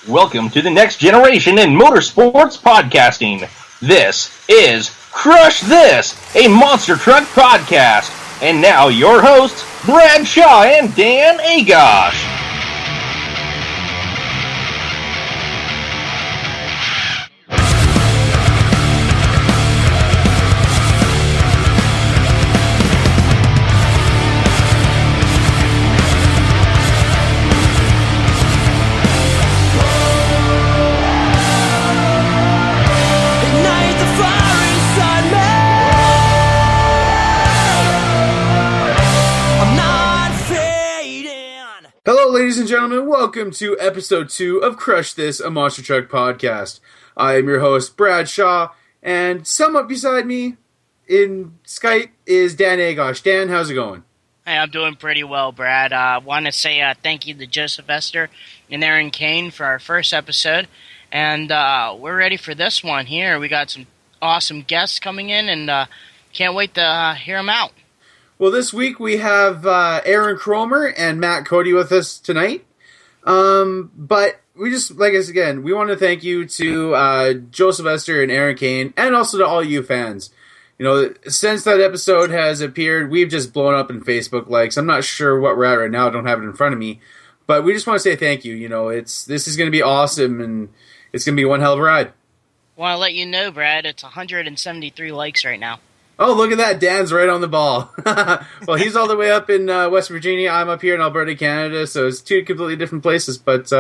Welcome to the next generation in motorsports podcasting. This is Crush This, a monster truck podcast. And now your hosts, Brad Shaw and Dan Agosh. Hello, ladies and gentlemen. Welcome to episode 2 of Crush This, a monster truck podcast. I am your host, Brad Shaw, and somewhat beside me in Skype is Dan Agosh. Dan, how's it going? Hey, I'm doing pretty well, Brad. I want to say thank you to Joseph Esther and Aaron Kane for our first episode, and we're ready for this one here. We got some awesome guests coming in, and can't wait to hear them out. Well, this week we have Aaron Cromer and Matt Cody with us tonight. But we just, like us again, we want to thank you to Joseph Esther and Aaron Kane, and also to all you fans. You know, since that episode has appeared, we've just blown up in Facebook likes. I'm not sure what we're at right now. I don't have it in front of me. But we just want to say thank you. You know, this is going to be awesome, and it's going to be one hell of a ride. Want to let you know, Brad, it's 173 likes right now. Oh, look at that. Dan's right on the ball. Well, he's all the way up in West Virginia. I'm up here in Alberta, Canada, so it's two completely different places. But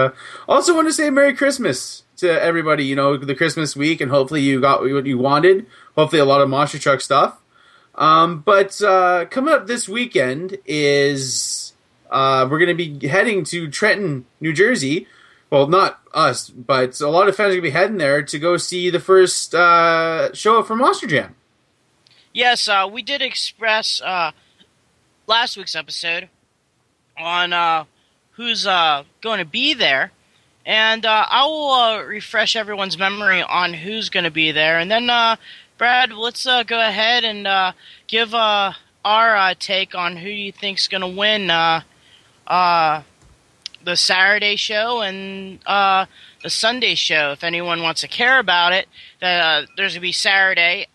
also want to say Merry Christmas to everybody, you know, the Christmas week, and hopefully you got what you wanted. Hopefully a lot of monster truck stuff. But coming up this weekend is we're going to be heading to Trenton, New Jersey. Well, not us, but a lot of fans are going to be heading there to go see the first show for Monster Jam. Yes, we did express last week's episode on who's going to be there, and I will refresh everyone's memory on who's going to be there, and then, Brad, let's go ahead and give our take on who you think's going to win the Saturday show and the Sunday show. If anyone wants to care about it, there's going to be Saturday,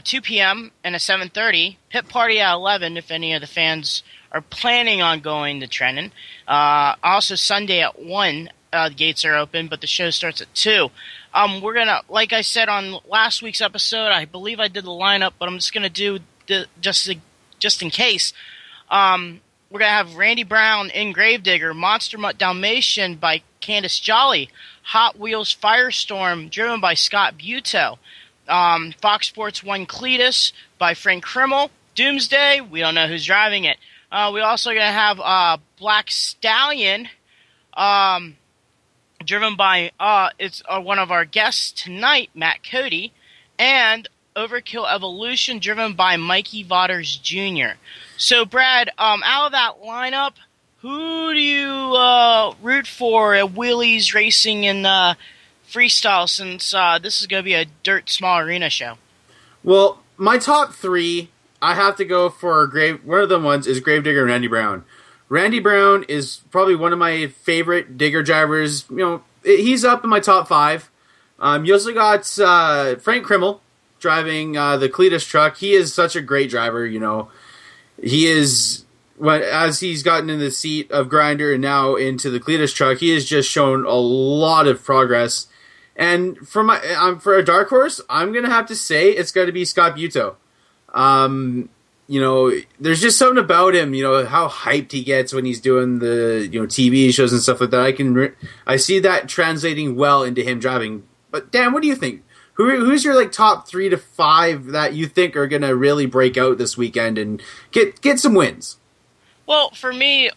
2 p.m. and a 7:30 pit party at 11 if any of the fans are planning on going to Trenton. Also Sunday at 1, the gates are open, but the show starts at 2. We're gonna, like I said on last week's episode, I believe I did the lineup, but I'm just gonna do just in case. We're gonna have Randy Brown in Gravedigger, Monster Mutt Dalmatian by Candace Jolly, Hot Wheels Firestorm driven by Scott Buteau. Fox Sports 1 Cletus by Frank Krimmel. Doomsday, we don't know who's driving it. We also going to have Black Stallion, driven by it's one of our guests tonight, Matt Cody, and Overkill Evolution, driven by Mikey Vaughters Jr. So, Brad, out of that lineup, who do you root for at Wheelies Racing and freestyle, since this is going to be a dirt small arena show? Well, my top 3, I have to go for one of the ones is Gravedigger and Randy Brown. Randy Brown is probably one of my favorite digger drivers. You know, he's up in my top 5. You also got Frank Krimmel driving the Cletus truck. He is such a great driver, you know. He is, as he's gotten in the seat of Grinder and now into the Cletus truck, he has just shown a lot of progress. And for a dark horse, I'm gonna have to say it's got to be Scott Buteau. You know, there's just something about him. You know how hyped he gets when he's doing the TV shows and stuff like that. I see that translating well into him driving. But Dan, what do you think? Who's your top 3 to 5 that you think are gonna really break out this weekend and get some wins? Well, for me,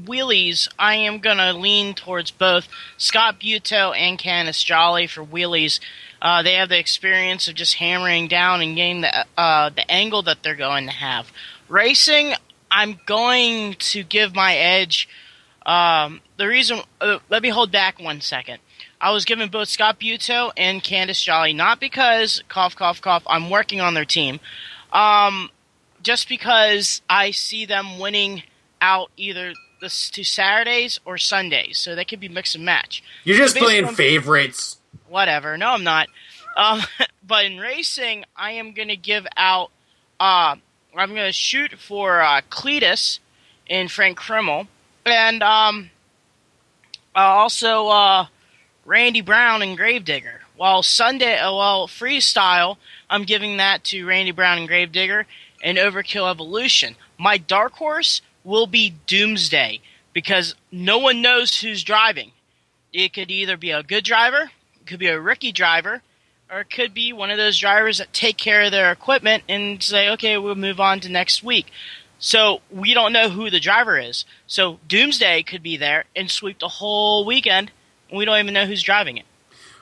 Wheelies, I am going to lean towards both Scott Buteau and Candace Jolly for Wheelies. They have the experience of just hammering down and getting the angle that they're going to have. Racing, I'm going to give my edge. The reason, let me hold back 1 second. I was giving both Scott Buteau and Candace Jolly, not because, cough, cough, cough, I'm working on their team, just because I see them winning out either this to Saturdays or Sundays, so they could be mix and match. You're just So playing favorites. Whatever. No, I'm not. But in racing, I am going to give out. I'm going to shoot for Cletus in Frank Krimmel, and also Randy Brown and Gravedigger. While freestyle, I'm giving that to Randy Brown and Gravedigger and Overkill Evolution. My dark horse will be Doomsday because no one knows who's driving. It could either be a good driver, it could be a rookie driver, or it could be one of those drivers that take care of their equipment and say, okay, we'll move on to next week. So we don't know who the driver is. So Doomsday could be there and sweep the whole weekend, and we don't even know who's driving it.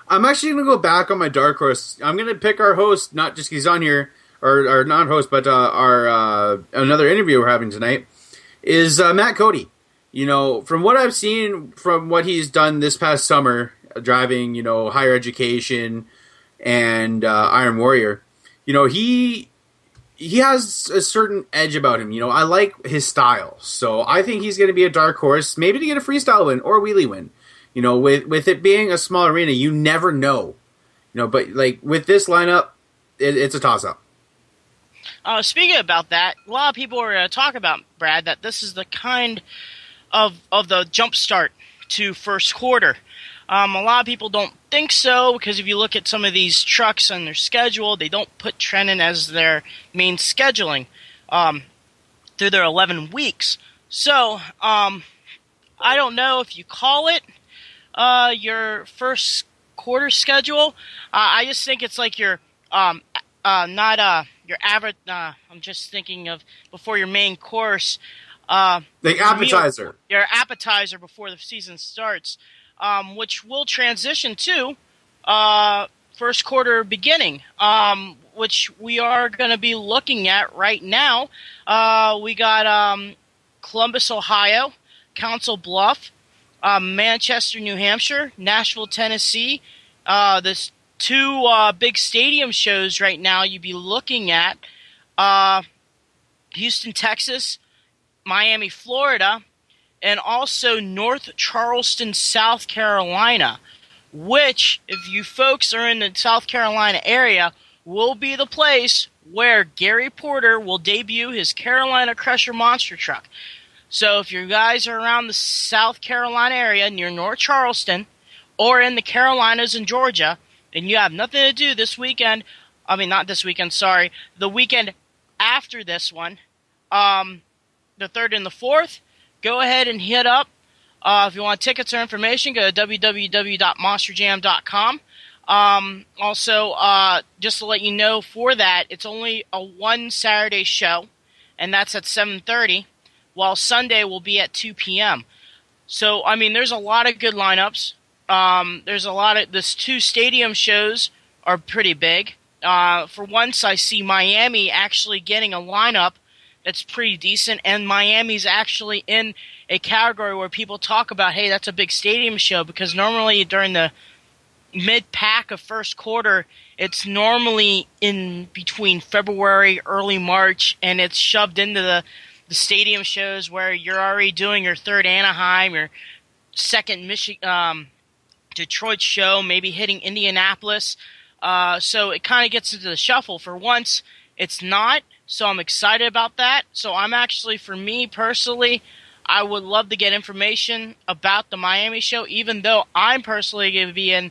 I'm actually going to go back on my dark horse. I'm going to pick our host, not just because he's on here, or not host, but our another interview we're having tonight, is Matt Cody. You know, from what I've seen, from what he's done this past summer, driving, you know, Higher Education and Iron Warrior, you know, he has a certain edge about him. You know, I like his style. So I think he's going to be a dark horse, maybe to get a freestyle win or a wheelie win. You know, with it being a small arena, you never know. You know, but like with this lineup, it's a toss-up. Speaking about that, a lot of people are talking about, Brad, that this is the kind of the jump start to first quarter. A lot of people don't think so because if you look at some of these trucks on their schedule, they don't put Trenton as their main scheduling through their 11 weeks. So I don't know if you call it your first quarter schedule. I just think it's like your not your average. I'm just thinking of before your main course. Like appetizer. Your appetizer before the season starts, which will transition to first quarter beginning, which we are going to be looking at right now. We got Columbus, Ohio, Council Bluff, Manchester, New Hampshire, Nashville, Tennessee. There's two big stadium shows right now you'd be looking at. Houston, Texas, Miami, Florida, and also North Charleston, South Carolina, which, if you folks are in the South Carolina area, will be the place where Gary Porter will debut his Carolina Crusher monster truck. So if you guys are around the South Carolina area near North Charleston or in the Carolinas and Georgia, and you have nothing to do this weekend, not this weekend, sorry, the weekend after this one, the 3rd and the 4th, go ahead and hit up. If you want tickets or information, go to www.monsterjam.com. Also, just to let you know, for that, it's only a one Saturday show, and that's at 7:30, while Sunday will be at 2 p.m. So, there's a lot of good lineups. This two stadium shows are pretty big. For once, I see Miami actually getting a lineup that's pretty decent, and Miami's actually in a category where people talk about, hey, that's a big stadium show, because normally during the mid-pack of first quarter, it's normally in between February, early March, and it's shoved into the stadium shows where you're already doing your third Anaheim, your second Detroit show, maybe hitting Indianapolis. So it kind of gets into the shuffle. For once, it's not, so I'm excited about that. So I'm actually, for me personally, I would love to get information about the Miami show, even though I'm personally going to be in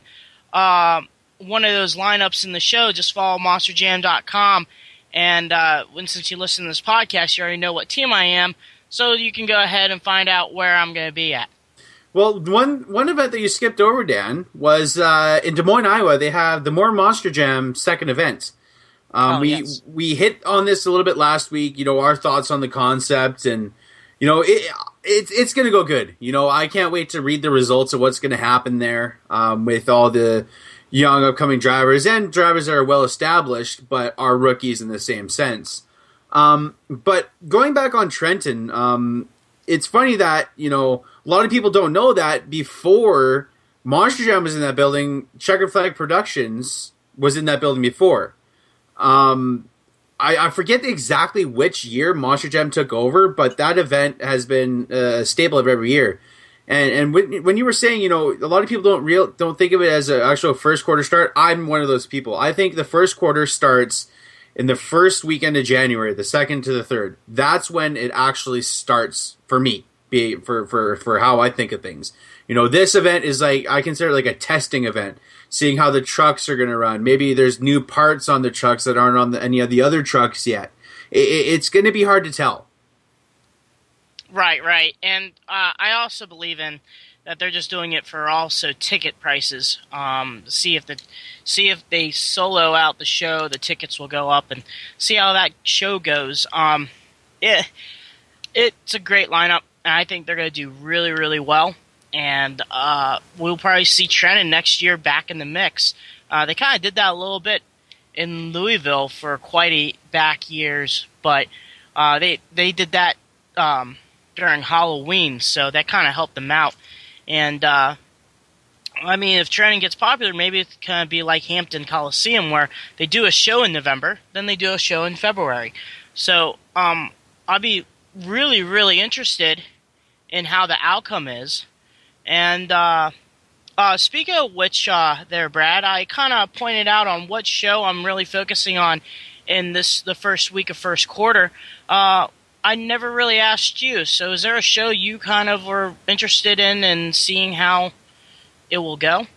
one of those lineups in the show. Just follow monsterjam.com. And since you listen to this podcast, you already know what team I am, so you can go ahead and find out where I'm going to be at. Well, one event that you skipped over, Dan, was in Des Moines, Iowa. They have the More Monster Jam second event. Yes. We hit on this a little bit last week. You know, our thoughts on the concept, and you know, it's going to go good. You know, I can't wait to read the results of what's going to happen there with all the young upcoming drivers and drivers that are well established, but are rookies in the same sense. But going back on Trenton, it's funny that, you know, a lot of people don't know that before Monster Jam was in that building, Checkered Flag Productions was in that building before. I forget exactly which year Monster Jam took over, but that event has been a staple of every year. And when you were saying, a lot of people don't think of it as an actual first quarter start. I'm one of those people. I think the first quarter starts in the first weekend of January, the second to the third. That's when it actually starts for me, for how I think of things. This event is I consider it like a testing event, seeing how the trucks are going to run. Maybe there's new parts on the trucks that aren't on any of the other trucks yet. It's going to be hard to tell. Right. And I also believe in that they're just doing it for also ticket prices. See if they solo out the show, the tickets will go up, and see how that show goes. It's a great lineup, and I think they're going to do really, really well. And we'll probably see Trenton next year back in the mix. They kind of did that a little bit in Louisville for quite a back years, but they did that during Halloween, so that kind of helped them out. And if Trenton gets popular, maybe it's going to be like Hampton Coliseum, where they do a show in November, then they do a show in February. So I'll be really, really interested in how the outcome is. And speaking of which, there, Brad, I kind of pointed out on what show I'm really focusing on in the first week of first quarter. I never really asked you. So is there a show you kind of were interested in and seeing how it will go?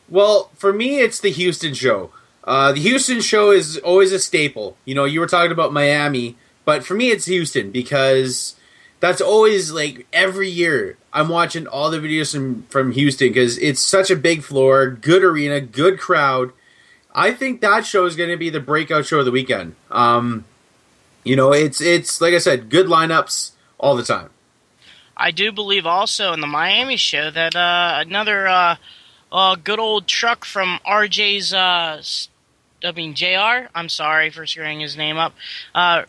Well, for me, it's the Houston show. The Houston show is always a staple. You were talking about Miami, but for me, it's Houston because that's always every year I'm watching all the videos from Houston because it's such a big floor, good arena, good crowd. I think that show is going to be the breakout show of the weekend. It's like I said, good lineups all the time. I do believe also in the Miami show that another good old truck from RJ's, JR, I'm sorry for screwing his name up,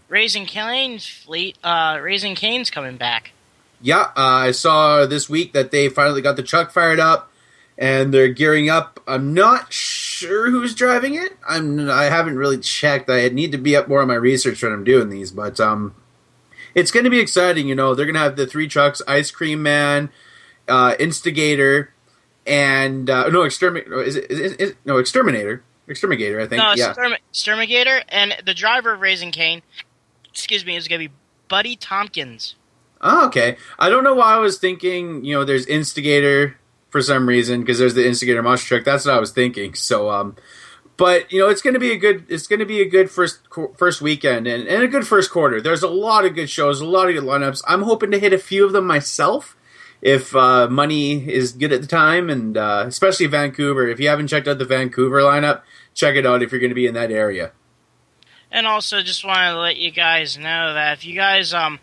Raising Cane's fleet, Raising Cane's coming back. Yeah, I saw this week that they finally got the truck fired up, and they're gearing up. I'm not sure who's driving it. I haven't really checked. I need to be up more on my research when I'm doing these, but it's going to be exciting. They're going to have the 3 trucks: Ice Cream Man, Instigator, and Exterminator. Exterminator, I think. No, yeah. Exterminator, and the driver of Raising Cane, is going to be Buddy Tompkins. Oh, okay. I don't know why I was thinking, there's Instigator for some reason, because there's the Instigator monster truck. That's what I was thinking. So, but it's going to be a good first weekend and a good first quarter. There's a lot of good shows, a lot of good lineups. I'm hoping to hit a few of them myself if money is good at the time, and especially Vancouver. If you haven't checked out the Vancouver lineup, check it out if you're going to be in that area. And also, just wanted to let you guys know that if you guys are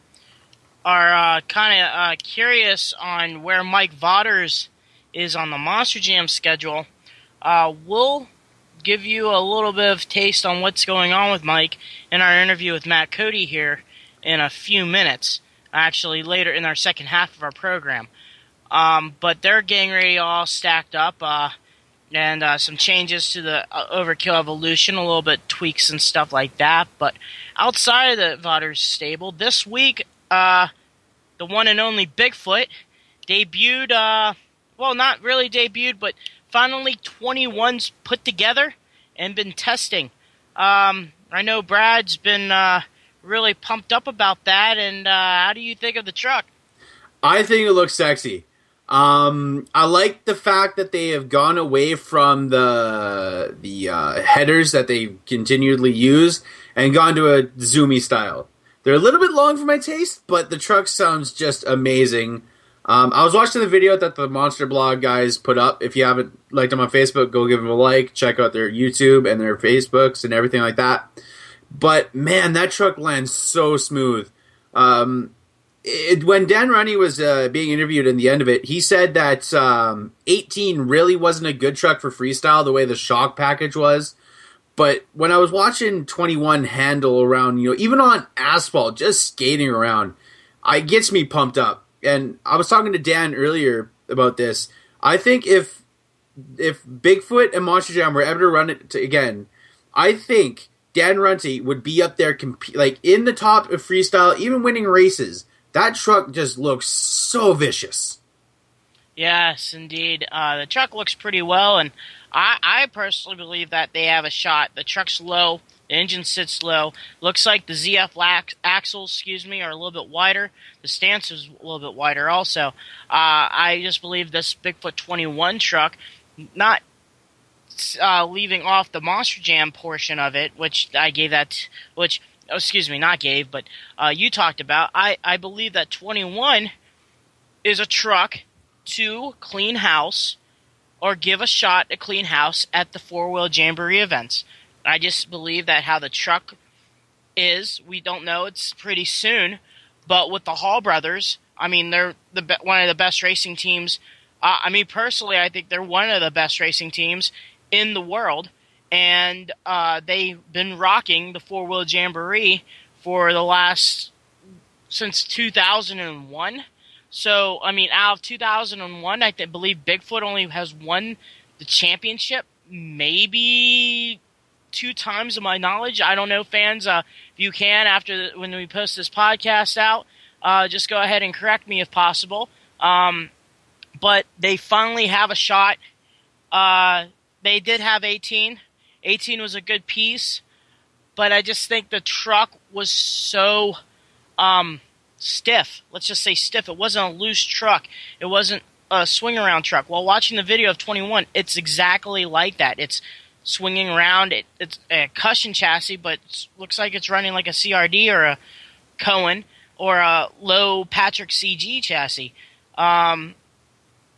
kind of curious on where Mike Vaughters is on the Monster Jam schedule, we'll give you a little bit of taste on what's going on with Mike in our interview with Matt Cody here in a few minutes, actually later in our second half of our program. But they're getting ready all stacked up, and some changes to the Overkill Evolution, a little bit tweaks and stuff like that. But outside of the Vaughters stable, this week, the one and only Bigfoot debuted, not really debuted, but finally 21's put together and been testing. I know Brad's been really pumped up about that, and how do you think of the truck? I think it looks sexy. I like the fact that they have gone away from the headers that they continually use and gone to a zoomy style. They're a little bit long for my taste, but the truck sounds just amazing. I was watching the video that the Monster Blog guys put up. If you haven't liked them on Facebook, go give them a like. Check out their YouTube and their Facebooks and everything like that. But, man, that truck lands so smooth. When Dan Runny was being interviewed in the end of it, he said that 18 really wasn't a good truck for freestyle the way the shock package was. But when I was watching 21 handle around, even on asphalt, just skating around, it gets me pumped up. And I was talking to Dan earlier about this. I think if Bigfoot and Monster Jam were ever to run it again, I think Dan Runte would be up there, like in the top of freestyle, even winning races. That truck just looks so vicious. Yes, indeed. The truck looks pretty well, and I personally believe that they have a shot. The truck's low, the engine sits low. Looks like the ZF axles, are a little bit wider. The stance is a little bit wider also. I just believe this Bigfoot 21 truck, not leaving off the Monster Jam portion of it, which I gave that, not gave, but you talked about. I believe that 21 is a truck to clean house or give a shot at clean house at the four-wheel jamboree events. I just believe that how the truck is, we don't know, it's pretty soon, but with the Hall brothers, I mean, they're one of the best racing teams. Personally, I think they're one of the best racing teams in the world, and they've been rocking the four-wheel jamboree for since 2001. So, out of 2001, I believe Bigfoot only has won the championship maybe 2 times, of my knowledge. I don't know, fans. If you can, when we post this podcast out, just go ahead and correct me if possible. But they finally have a shot. They did have 18. 18 was a good piece, but I just think the truck was so stiff. Let's just say stiff. It wasn't a loose truck. It wasn't a swing-around truck. While watching the video of 21, it's exactly like that. It's swinging around. It's a cushion chassis, but it looks like it's running like a CRD or a Cohen or a low Patrick CG chassis. And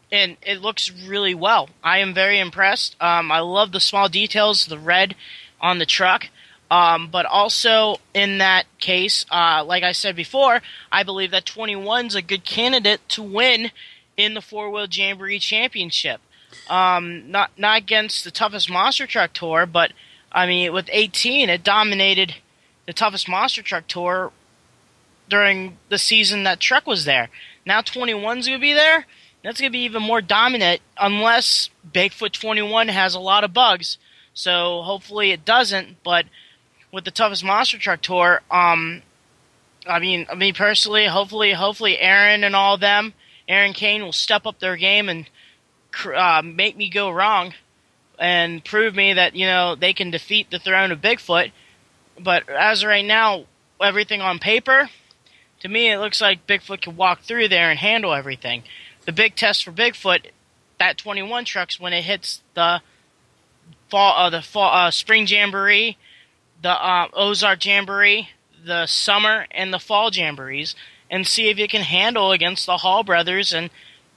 it looks really well. I am very impressed. I love the small details, the red on the truck. But also in that case, like I said before, I believe that 21's a good candidate to win in the four-wheel jamboree championship. Not against the toughest monster truck tour, but with 18, it dominated the toughest monster truck tour during the season that truck was there. Now 21's gonna be there. That's gonna be even more dominant, unless Bigfoot 21 has a lot of bugs. So hopefully it doesn't, but with the toughest monster truck tour, personally, hopefully Aaron and all of them, Aaron Kane will step up their game and make me go wrong and prove me that, they can defeat the throne of Bigfoot. But as of right now, everything on paper, to me, it looks like Bigfoot can walk through there and handle everything. The big test for Bigfoot, that 21 truck's when it hits the spring jamboree, the Ozark Jamboree, the summer and the fall jamborees, and see if you can handle against the Hall brothers and,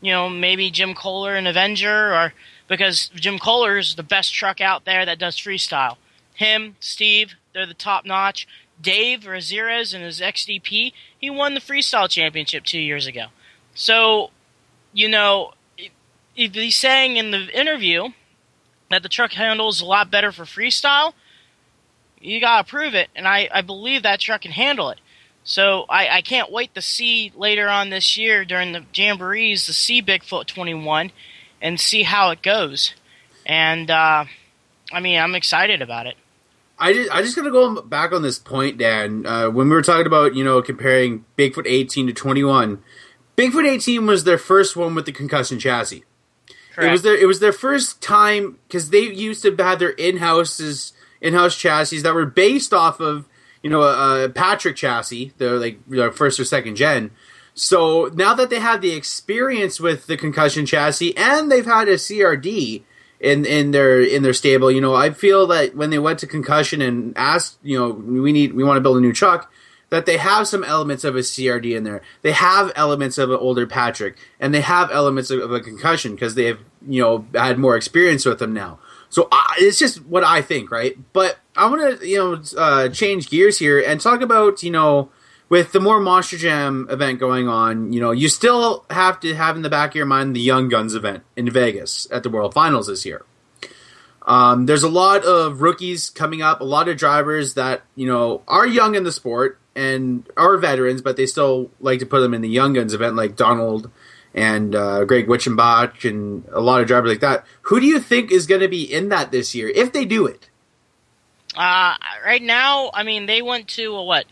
maybe Jim Kohler and Avenger, or because Jim Kohler is the best truck out there that does freestyle. Him, Steve, they're the top notch. Dave Ramirez and his XDP, he won the freestyle championship 2 years ago. So, if he's saying in the interview that the truck handles a lot better for freestyle, you gotta prove it, and I believe that truck can handle it. So I can't wait to see later on this year during the Jamborees to see Bigfoot 21 and see how it goes. And I'm excited about it. I just gotta go back on this point, Dan. When we were talking about comparing Bigfoot 18 to 21, Bigfoot 18 was their first one with the concussion chassis. Correct. It was their first time, because they used to have their in-house chassis that were based off of a Patrick chassis, the first or second gen. So now that they have the experience with the concussion chassis and they've had a CRD in their stable, I feel that when they went to concussion and asked, we want to build a new truck, that they have some elements of a CRD in there. They have elements of an older Patrick, and they have elements of a concussion because they have had more experience with them now. So it's just what I think, right? But I want to change gears here and talk about with the more Monster Jam event going on, you still have to have in the back of your mind the Young Guns event in Vegas at the World Finals this year. There's a lot of rookies coming up, a lot of drivers that are young in the sport and are veterans, but they still like to put them in the Young Guns event, like Donald and Greg Witchenbach and a lot of drivers like that. Who do you think is going to be in that this year, if they do it? Right now, I mean, they went to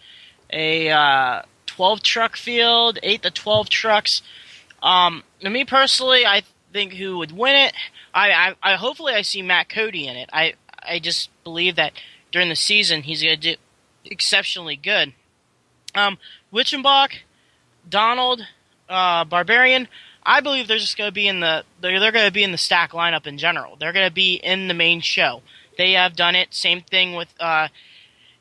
a 12 truck field, 8 to 12 trucks. Me personally, I think who would win it. I hopefully I see Matt Cody in it. I just believe that during the season he's going to do exceptionally good. Witchenbach, Donald, Barbarian. I believe they're just going to be they're going to be in the stack lineup in general. They're going to be in the main show. They have done it. Same thing with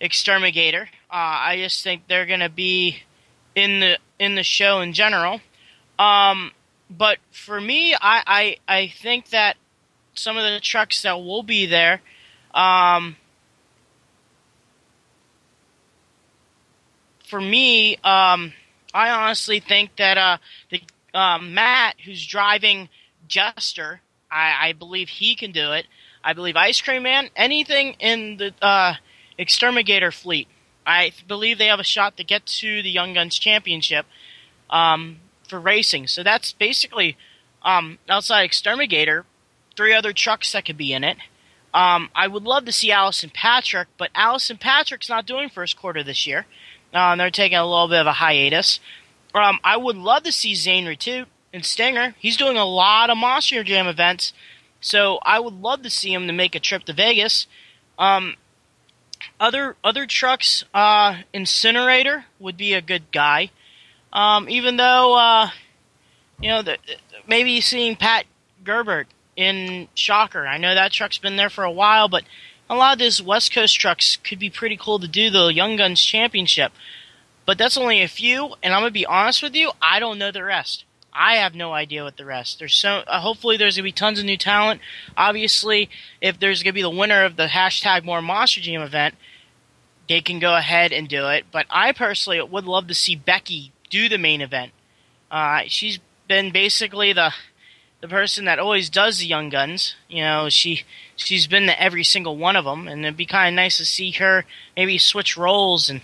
Exterminator. I just think they're going to be in the show in general. But for me, I think that some of the trucks that will be there, for me, I honestly think that Matt, who's driving Jester, I believe he can do it. I believe Ice Cream Man, anything in the Exterminator fleet, I believe they have a shot to get to the Young Guns Championship for racing. So that's basically, outside Exterminator, 3 other trucks that could be in it. I would love to see Allison Patrick, but Allison Patrick's not doing first quarter this year. They're taking a little bit of a hiatus. I would love to see Zane Retoot and Stinger. He's doing a lot of Monster Jam events, so I would love to see him to make a trip to Vegas. Other trucks, Incinerator would be a good guy. Even though, maybe seeing Pat Gerbert in Shocker. I know that truck's been there for a while, but a lot of these West Coast trucks could be pretty cool to do the Young Guns Championship. But that's only a few, and I'm going to be honest with you, I don't know the rest. I have no idea what the rest. Hopefully there's going to be tons of new talent. Obviously, if there's going to be the winner of the hashtag More Monster Jam event, they can go ahead and do it. But I personally would love to see Becky do the main event. She's been basically the person that always does the Young Guns. She's been to every single one of them, and it'd be kind of nice to see her maybe switch roles and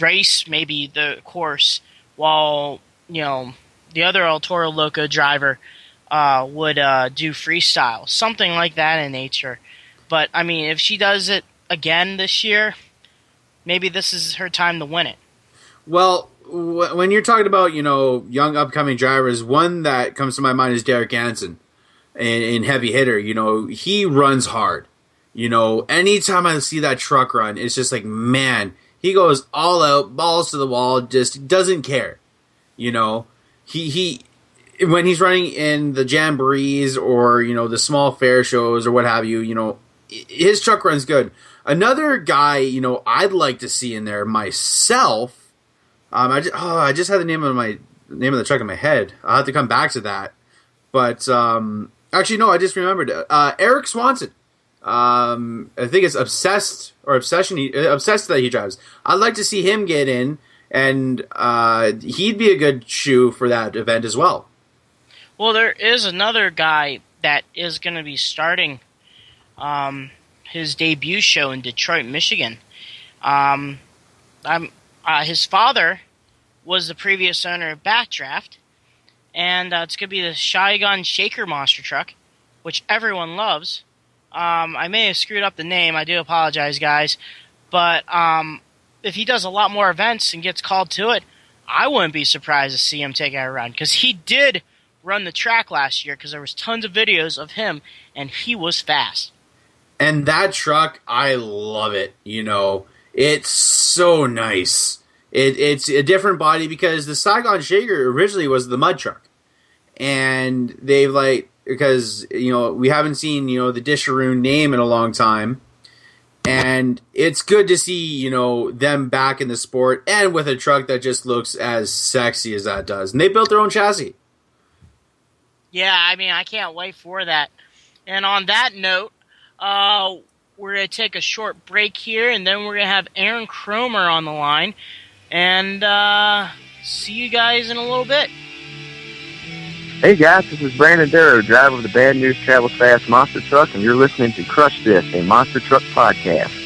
race maybe the course while the other El Toro Loco driver would do freestyle, something like that in nature. But I mean, if she does it again this year, maybe this is her time to win it. Well, when you're talking about, young upcoming drivers, one that comes to my mind is Derek Hansen in Heavy Hitter. He runs hard. Anytime I see that truck run, it's just like, man, he goes all out, balls to the wall, just doesn't care. He when he's running in the jamborees or, the small fair shows or what have you, his truck runs good. Another guy, I'd like to see in there myself. I just had the name of the truck in my head. I'll have to come back to that. But actually, no, I just remembered Eric Swanson. I think it's Obsessed that he drives. I'd like to see him get in, and he'd be a good shoe for that event as well. Well, there is another guy that is going to be starting his debut show in Detroit, Michigan. His father was the previous owner of Backdraft, and it's going to be the Shy-Gun Shaker monster truck, which everyone loves. I may have screwed up the name. I do apologize, guys. But if he does a lot more events and gets called to it, I wouldn't be surprised to see him take out a run, because he did run the track last year, because there was tons of videos of him, and he was fast. And that truck, I love it. It's so nice. It's a different body, because the Saigon Shaker originally was the mud truck. And they've because, we haven't seen, the Disharoon name in a long time. And it's good to see, them back in the sport and with a truck that just looks as sexy as that does. And they built their own chassis. Yeah, I mean, I can't wait for that. And on that note, we're going to take a short break here, and then we're going to have Aaron Cromer on the line. And see you guys in a little bit. Hey guys, this is Brandon Darrow, driver of the Bad News Travels Fast Monster Truck, and you're listening to Crush This, a Monster Truck podcast.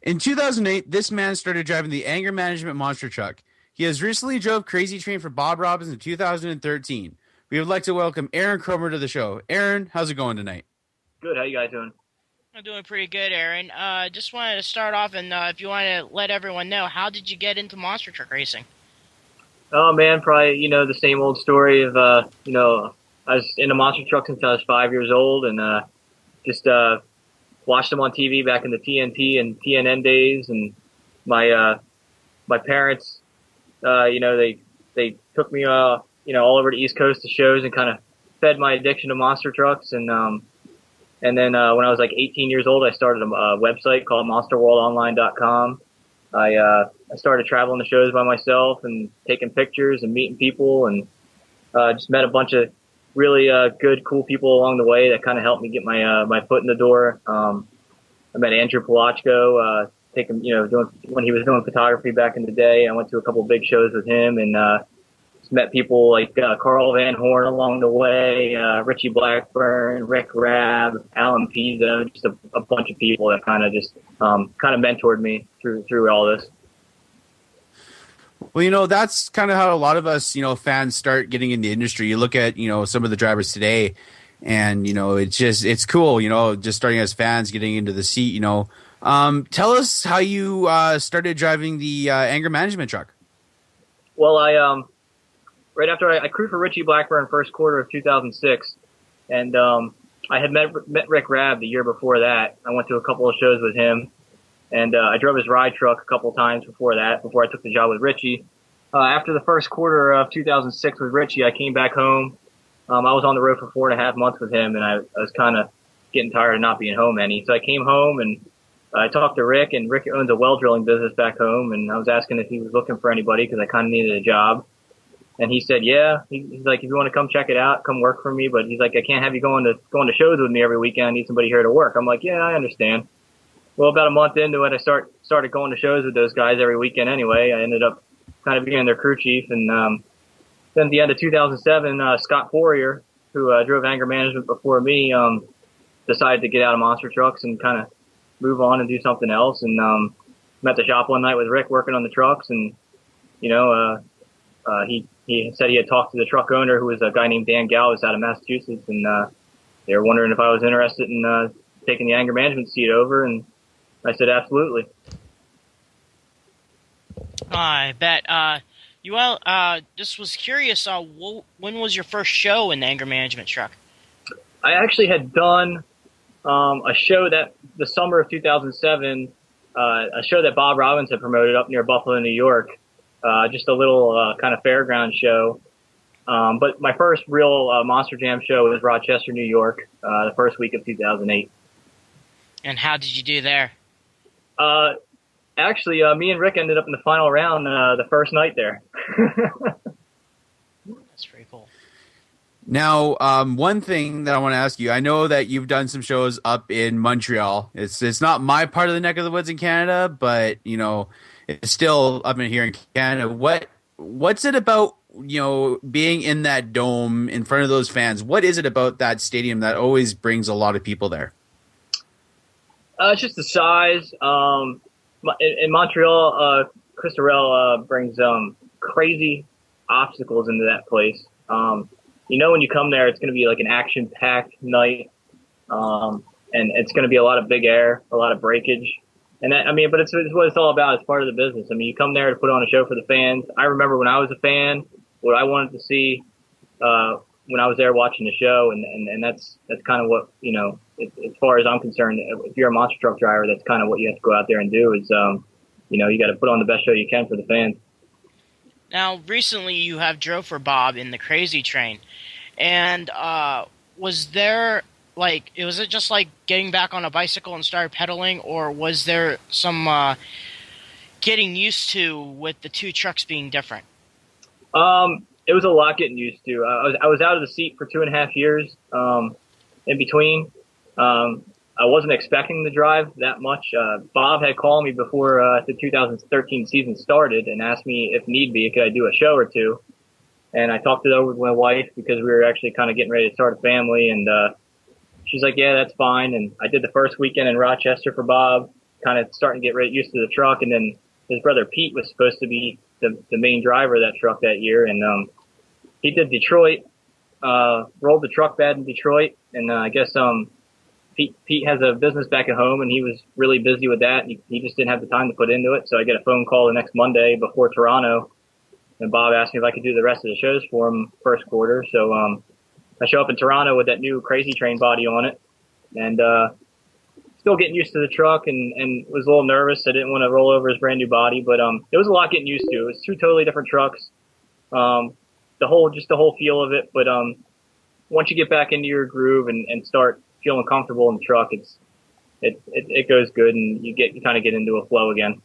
In 2008, this man started driving the anger management monster truck. He has recently drove Crazy Train for Bob Robbins in 2013. We would like to welcome Aaron Cromer to the show. Aaron, how's it going tonight? Good. How you guys doing? I'm doing pretty good, Aaron. Just wanted to start off, and if you want to let everyone know, how did you get into monster truck racing? Oh man, probably the same old story of I was into monster trucks since I was 5 years old, and just watched them on TV back in the TNT and TNN days, and my parents, they took me all over the East Coast to shows and kind of fed my addiction to monster trucks, and then when I was like 18 years old, I started a website called MonsterWorldOnline.com. I started traveling the shows by myself and taking pictures and meeting people, and just met a bunch of really good, cool people along the way that kind of helped me get my foot in the door. I met Andrew Polachko, doing when he was doing photography back in the day. I went to a couple big shows with him, and just met people like Carl Van Horn along the way, Richie Blackburn, Rick Rabb, Alan Pizzo, just a bunch of people that kind of just mentored me through all this. Well, that's kind of how a lot of us, fans start getting in the industry. You look at, some of the drivers today, and, it's cool, just starting as fans, getting into the seat, Tell us how you started driving the anger management truck. Well, right after I crewed for Richie Blackburn first quarter of 2006, and I had met Rick Rabb the year before that. I went to a couple of shows with him, and I drove his ride truck a couple times before I took the job with Richie. After the first quarter of 2006 with Richie, I came back home. I was on the road for 4.5 months with him, and I was kind of getting tired of not being home any. So I came home, and I talked to Rick, and Rick owns a well drilling business back home, and I was asking if he was looking for anybody because I kind of needed a job. And he said, yeah. He's like, if you want to come check it out, come work for me. But he's like, I can't have you going to shows with me every weekend. I need somebody here to work. I'm like, yeah, I understand. Well, about a month into it, I started going to shows with those guys every weekend anyway. I ended up kind of being their crew chief. And then at the end of 2007, Scott Poirier, who drove anger management before me, decided to get out of monster trucks and kind of move on and do something else. And met the shop one night with Rick working on the trucks, and he said he had talked to the truck owner, who was a guy named Dan Galvis out of Massachusetts, and they were wondering if I was interested in taking the anger management seat over, and I said absolutely. I bet. Just was curious, when was your first show in the anger management truck? I actually had done a show that the summer of 2007, a show that Bob Robbins had promoted up near Buffalo, New York. Just a little kind of fairground show. But my first real Monster Jam show was Rochester, New York, the first week of 2008. And how did you do there? Actually, me and Rick ended up in the final round the first night there. That's pretty cool. Now, one thing that I want to ask you, I know that you've done some shows up in Montreal. It's not my part of the neck of the woods in Canada, but, it's still up in here in Canada. What's it about, being in that dome in front of those fans? What is it about that stadium that always brings a lot of people there? It's just the size. In Montreal, Chris Terrell brings crazy obstacles into that place. When you come there, it's going to be like an action-packed night, and it's going to be a lot of big air, a lot of breakage. And but it's what it's all about. It's part of the business. You come there to put on a show for the fans. I remember when I was a fan, what I wanted to see when I was there watching the show, and that's kind of what, as far as I'm concerned, if you're a monster truck driver, that's kind of what you have to go out there and do is, you got to put on the best show you can for the fans. Now, recently you have drove for Bob in the Crazy Train, and was it just like getting back on a bicycle and start pedaling, or was there some getting used to with the two trucks being different? It was a lot getting used to. I was out of the seat for 2.5 years in between. I wasn't expecting to drive that much. Bob had called me before the 2013 season started and asked me if need be, could I do a show or two? And I talked it over with my wife because we were actually kind of getting ready to start a family, and she's like, yeah, that's fine. And I did the first weekend in Rochester for Bob. kind of starting to get used to the truck. And then his brother Pete was supposed to be the main driver of that truck that year. And he did Detroit, rolled the truck bad in Detroit. And I guess Pete has a business back at home, and he was really busy with that. He just didn't have the time to put into it. So I get a phone call the next Monday before Toronto, and Bob asked me if I could do the rest of the shows for him first quarter. So I show up in Toronto with that new Crazy Train body on it, and still getting used to the truck, and was a little nervous. I didn't want to roll over his brand new body, but it was a lot getting used to. It was two totally different trucks. The whole feel of it, but once you get back into your groove and start feeling comfortable in the truck, it goes good, and you kind of get into a flow again.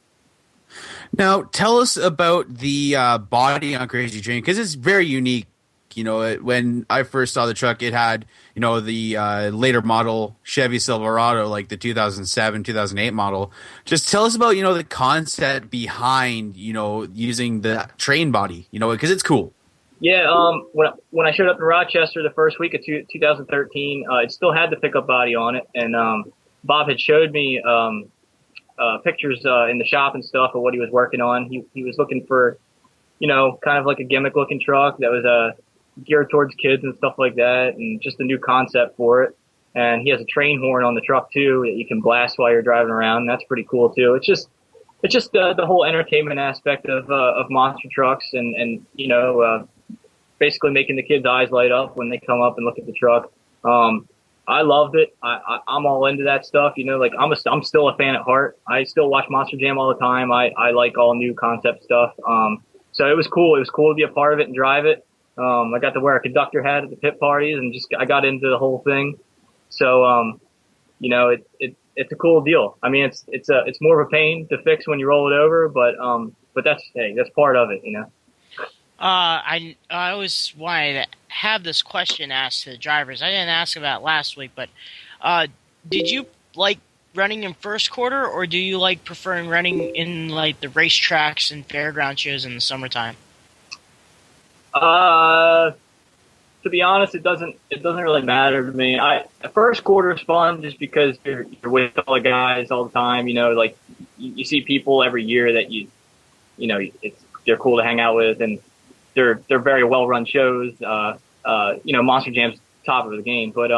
Now, tell us about the body on Crazy Train, because it's very unique. You know, when I first saw the truck, it had, you know, the later model Chevy Silverado, like the 2007, 2008 model. Just tell us about, you know, the concept behind, you know, using the train body, you know, because it's cool. Yeah, when I showed up in Rochester the first week of 2013, it still had the pickup body on it, and Bob had showed me pictures in the shop and stuff of what he was working on. He was looking for, you know, kind of like a gimmick-looking truck that was geared towards kids and stuff like that, and just a new concept for it. And he has a train horn on the truck too that you can blast while you're driving around. And that's pretty cool too. It's just the whole entertainment aspect of monster trucks, and you know, basically making the kids' eyes light up when they come up and look at the truck. I loved it. I'm all into that stuff. You know, like I'm still a fan at heart. I still watch Monster Jam all the time. I like all new concept stuff. So it was cool. It was cool to be a part of it and drive it. I got to wear a conductor hat at the pit parties, and I got into the whole thing. So, you know, it's a cool deal. I mean, it's more of a pain to fix when you roll it over, but that's part of it, you know. I always wanted to have this question asked to the drivers. I didn't ask about it last week, but did you like running in first quarter, or do you like preferring running in like the racetracks and fairground shows in the summertime? To be honest, it doesn't really matter to me. First quarter is fun just because you're with all the guys all the time. You know, like you see people every year that you know they're cool to hang out with, and they're very well run shows. You know, Monster Jam's top of the game, but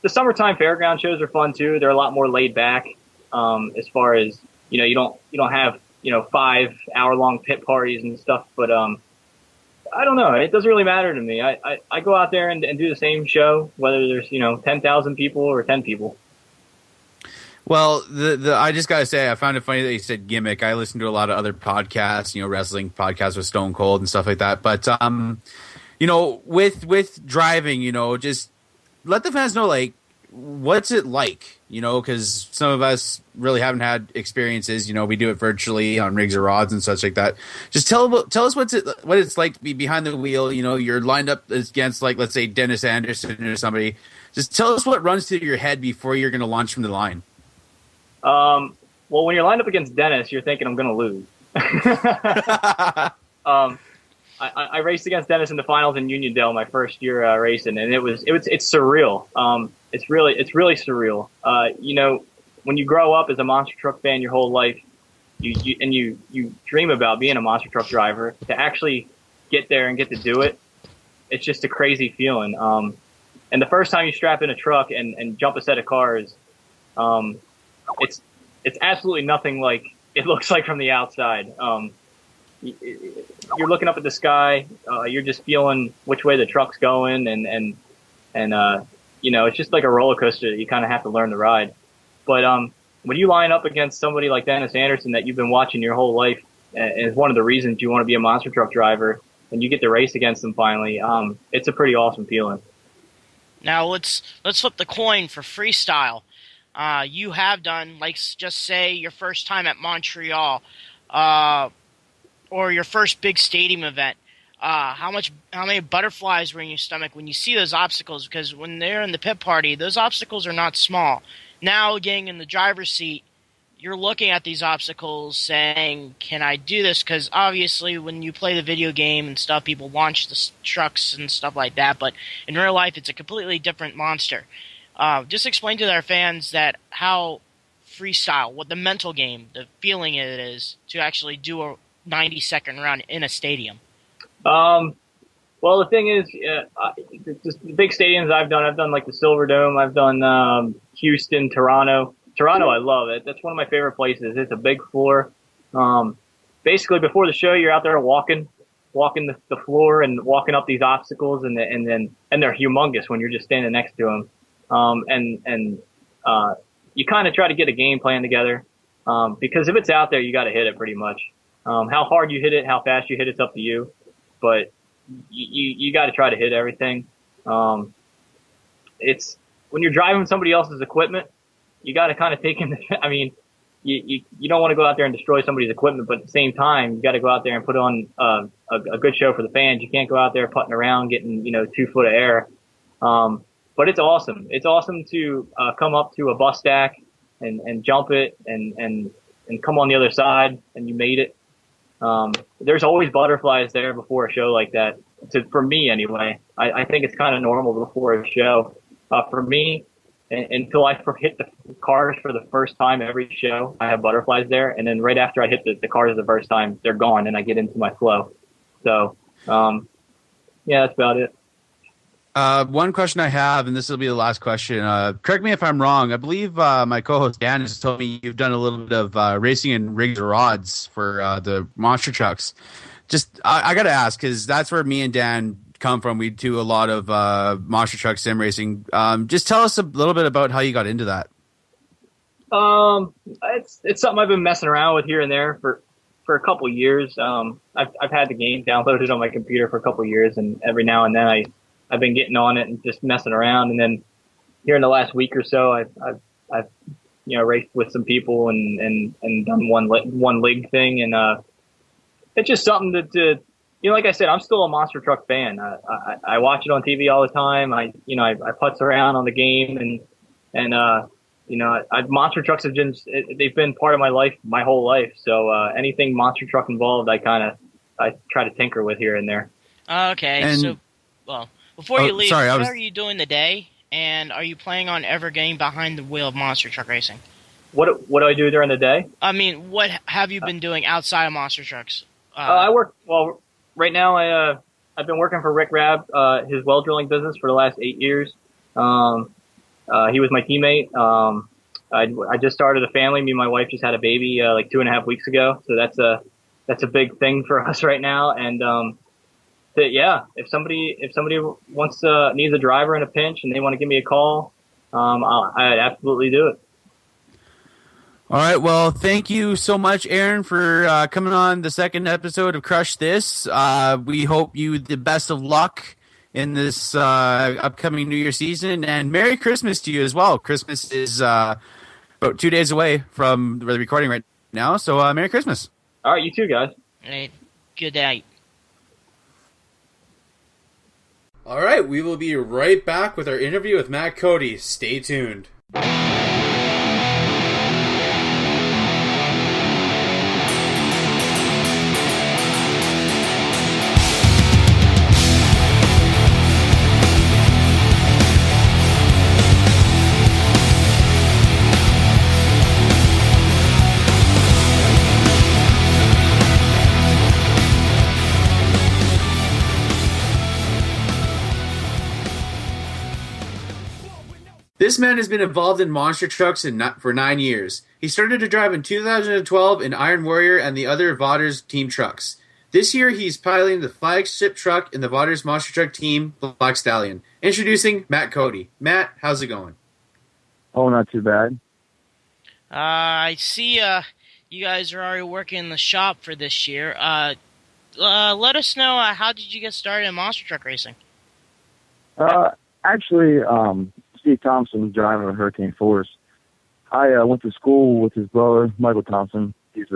the summertime fairground shows are fun too. They're a lot more laid back. As far as, you know, you don't have, you know, 5 hour long pit parties and stuff, but I don't know. It doesn't really matter to me. I go out there and do the same show, whether there's, you know, 10,000 people or 10 people. Well, I just gotta say, I found it funny that you said gimmick. I listen to a lot of other podcasts, you know, wrestling podcasts with Stone Cold and stuff like that. But you know, with driving, you know, just let the fans know, like, what's it like, you know, because some of us really haven't had experiences. You know, we do it virtually on rigs or rods and such like that. Just tell us what it's like to be behind the wheel. You know, you're lined up against, like, let's say Dennis Anderson or somebody. Just tell us what runs through your head before you're going to launch from the line. Well, when you're lined up against Dennis, you're thinking, I'm going to lose. I raced against Dennis in the finals in Uniondale my first year racing, and it's surreal. It's really surreal. You know, when you grow up as a monster truck fan your whole life, you dream about being a monster truck driver, to actually get there and get to do it. It's just a crazy feeling. And the first time you strap in a truck and jump a set of cars, it's absolutely nothing like it looks like from the outside. You're looking up at the sky. You're just feeling which way the truck's going, and you know, it's just like a roller coaster that you kind of have to learn to ride. But when you line up against somebody like Dennis Anderson that you've been watching your whole life, and is one of the reasons you want to be a monster truck driver, and you get to race against them finally, it's a pretty awesome feeling. Now let's flip the coin for freestyle. You have done, like, just say your first time at Montreal, or your first big stadium event. How many butterflies were in your stomach when you see those obstacles? Because when they're in the pit party, those obstacles are not small. Now, getting in the driver's seat, you're looking at these obstacles saying, can I do this? Because obviously when you play the video game and stuff, people launch the trucks and stuff like that. But in real life, it's a completely different monster. Just explain to our fans that how freestyle, what the mental game, the feeling it is to actually do a 90-second run in a stadium? Well, the thing is, just the big stadiums I've done like the Silver Dome. I've done Houston, Toronto. Toronto, I love it. That's one of my favorite places. It's a big floor. Basically, before the show, you're out there walking the floor and walking up these obstacles, and they're humongous when you're just standing next to them. You kind of try to get a game plan together, because if it's out there, you got to hit it pretty much. How hard you hit it, how fast you hit it's up to you, but you got to try to hit everything. It's when you're driving somebody else's equipment, you got to kind of take in. I mean, you don't want to go out there and destroy somebody's equipment, but at the same time, you got to go out there and put on a good show for the fans. You can't go out there putting around getting 2 foot of air. But it's awesome. It's awesome to come up to a bus stack and jump it and come on the other side and you made it. There's always butterflies there before a show like that. For me anyway, I think it's kind of normal before a show. For me, until I hit the cars for the first time every show, I have butterflies there. And then right after I hit the cars the first time, they're gone and I get into my flow. So, yeah, that's about it. One question I have, and this will be the last question. Correct me if I'm wrong. I believe my co-host Dan has told me you've done a little bit of racing in rigged rods for the monster trucks. Just, I got to ask, because that's where me and Dan come from. We do a lot of monster truck sim racing. Just tell us a little bit about how you got into that. It's something I've been messing around with here and there for a couple of years. I've had the game downloaded on my computer for a couple of years, and every now and then I've been getting on it and just messing around. And then here in the last week or so, I've raced with some people and done one league thing. And, it's just something that, like I said, I'm still a monster truck fan. I watch it on TV all the time. I putz around on the game monster trucks they've been part of my life, my whole life. So, anything monster truck involved, I try to tinker with here and there. Okay. Before you leave, what are you doing today? And are you planning on ever getting behind the wheel of monster truck racing? What do I do during the day? I mean, what have you been doing outside of monster trucks? I work, right now I've been working for Rick Rabb, his well drilling business for the last 8 years. He was my teammate. I just started a family. Me and my wife just had a baby, like 2.5 weeks ago. So that's a big thing for us right now. And, if somebody needs a driver in a pinch and they want to give me a call, I'd absolutely do it. All right. Well, thank you so much, Aaron, for coming on the second episode of Crush This. We hope you the best of luck in this upcoming New Year season, and Merry Christmas to you as well. Christmas is about 2 days away from the recording right now, so Merry Christmas. All right, you too, guys. Hey, good night. All right, we will be right back with our interview with Matt Cody. Stay tuned. This man has been involved in monster trucks for 9 years. He started to drive in 2012 in Iron Warrior and the other Vaughters team trucks. This year, he's piloting the flagship truck in the Vaughters monster truck team, Black Stallion. Introducing Matt Cody. Matt, how's it going? Oh, not too bad. I see you guys are already working in the shop for this year. Let us know, how did you get started in monster truck racing? Actually, Steve Thompson, driver of Hurricane Force. I went to school with his brother, Michael Thompson. He's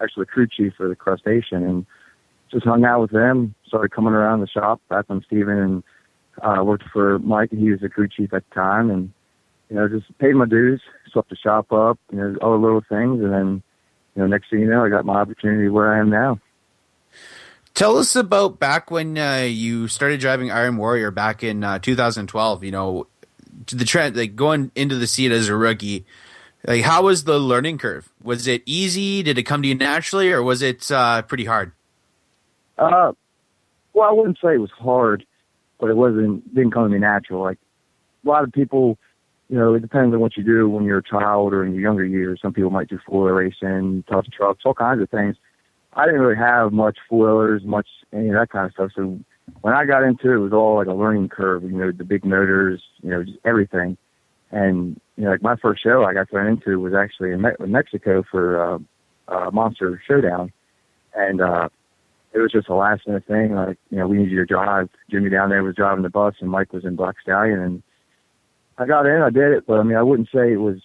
actually the crew chief for the crustacean, and just hung out with them, started coming around the shop back when Steven and worked for Mike, and he was the crew chief at the time, and, just paid my dues, swept the shop up, other little things, and then, next thing you know, I got my opportunity where I am now. Tell us about back when you started driving Iron Warrior back in 2012, the trend, like going into the seat as a rookie. Like, how was the learning curve? Was it easy? Did it come to you naturally, or was it pretty hard? Well, I wouldn't say it was hard, but didn't come to me natural. Like a lot of people, it depends on what you do when you're a child or in your younger years. Some people might do four-wheeler racing, tough trucks, all kinds of things. I didn't really have much four-wheelers, much any of that kind of stuff. So when I got into it, it was all like a learning curve. The big motors, just everything. And like my first show I got thrown into was actually in Mexico for Monster Showdown, and it was just a last minute thing. Like we need you to drive. Jimmy down there was driving the bus, and Mike was in Black Stallion, and I got in. I did it, but I wouldn't say it was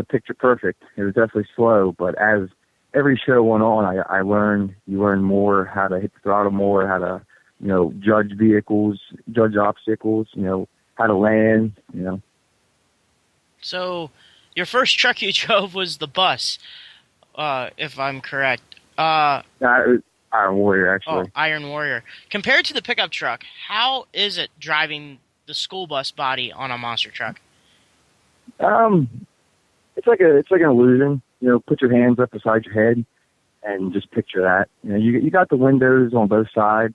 picture perfect. It was definitely slow, but as every show went on, I learned. You learn more how to hit the throttle more, how to judge vehicles, judge obstacles, how to land, So, your first truck you drove was the bus, if I'm correct. It was Iron Warrior, actually. Oh, Iron Warrior. Compared to the pickup truck, how is it driving the school bus body on a monster truck? It's like an illusion. Put your hands up beside your head and just picture that. You got the windows on both sides,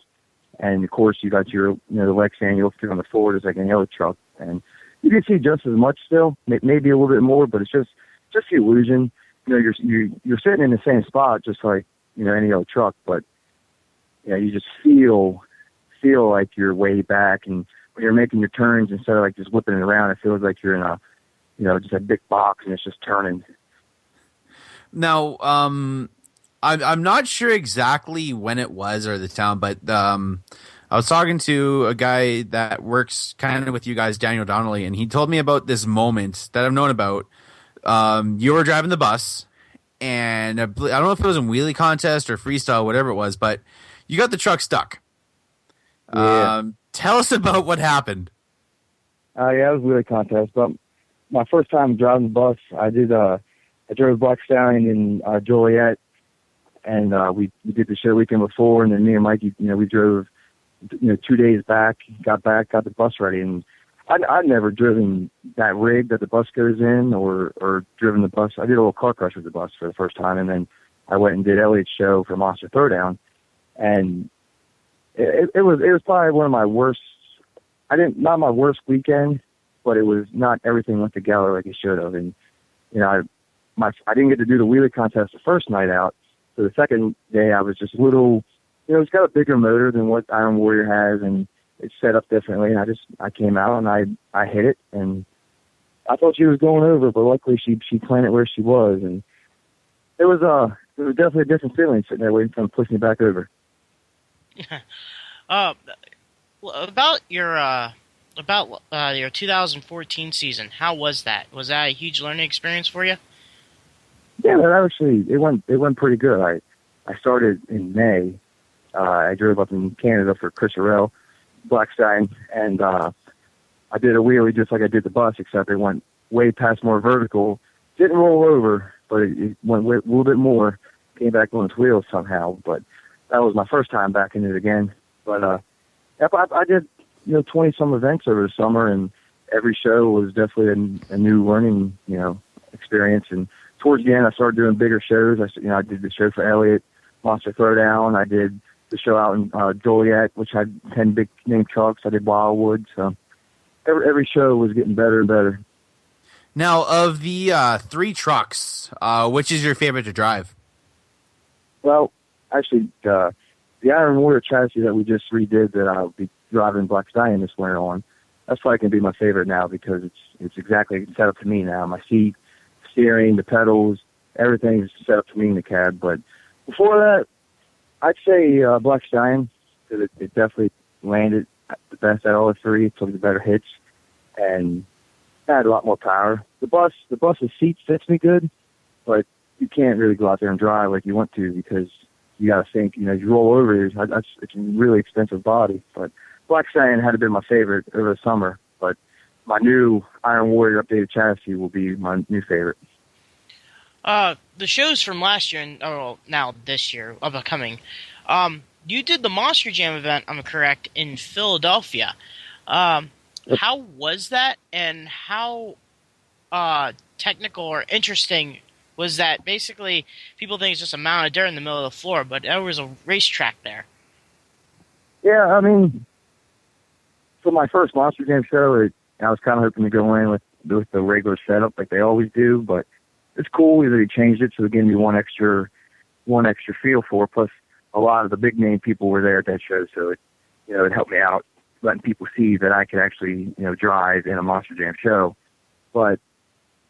and of course you got your the Lexan. You look through on the floor just like any other truck, and you can see just as much still, maybe a little bit more, but it's just the illusion. You're sitting in the same spot just like any other truck, but you just feel like you're way back, and when you're making your turns, instead of like just whipping it around, it feels like you're in a just a big box and it's just turning. Now, I'm not sure exactly when it was or the town, but I was talking to a guy that works kind of with you guys, Daniel Donnelly, and he told me about this moment that I've known about. You were driving the bus, and I don't know if it was a wheelie contest or freestyle, whatever it was, but you got the truck stuck. Yeah. Tell us about what happened. Yeah, it was a wheelie contest, but my first time driving the bus, I drove Black Stallion in Joliet, and we did the show the weekend before, and then me and Mikey, we drove 2 days back, got the bus ready, and I'd never driven that rig that the bus goes in or driven the bus. I did a little car crush with the bus for the first time, and then I went and did Elliot's show for Monster Throwdown, and it was probably one of my worst. Not my worst weekend, but it was not everything went together like it should have, and I didn't get to do the wheelie contest the first night out. So the second day I was just a little, it's got a bigger motor than what Iron Warrior has, and it's set up differently. And I came out and I hit it, and I thought she was going over, but luckily she planted where she was, and it was definitely a different feeling sitting there waiting for him to push me back over. About your 2014 season, how was that? Was that a huge learning experience for you? Yeah, that actually it went pretty good. I started in May. I drove up in Canada for Chris Arell, Blackstein, and I did a wheelie just like I did the bus, except it went way past more vertical. Didn't roll over, but it went a little bit more. Came back on its wheels somehow, but that was my first time back in it again. But I did 20 some events over the summer, and every show was definitely a new learning experience. And towards the end, I started doing bigger shows. I did the show for Elliot, Monster Throwdown. I did the show out in Joliet, which had 10 big name trucks. I did Wildwood. So every show was getting better and better. Now, of the 3 trucks, which is your favorite to drive? Well, actually, the Iron Warrior chassis that we just redid that I'll be driving Black Stallion this winter on, that's probably going to be my favorite now because it's exactly set up to me now. My seat, steering, the pedals, everything's set up to me in the cab. But before that, I'd say Black Stallion, because it definitely landed the best out of all the 3. It took the better hits and had a lot more power. The bus's seat fits me good, but you can't really go out there and drive like you want to because you got to think, you roll over, it's a really expensive body. But Black Stallion had been my favorite over the summer, but my new Iron Warrior updated chassis will be my new favorite. The shows from last year and now this year, upcoming. You did the Monster Jam event, I'm correct, in Philadelphia. How was that, and how technical or interesting was that basically people think it's just a mound of dirt in the middle of the floor, but there was a racetrack there. Yeah, I mean, for my first Monster Jam show, I was kind of hoping to go in with the regular setup like they always do, but it's cool that he changed it, so it gave me one extra feel for it. Plus, a lot of the big name people were there at that show, so it helped me out, letting people see that I could actually drive in a Monster Jam show. But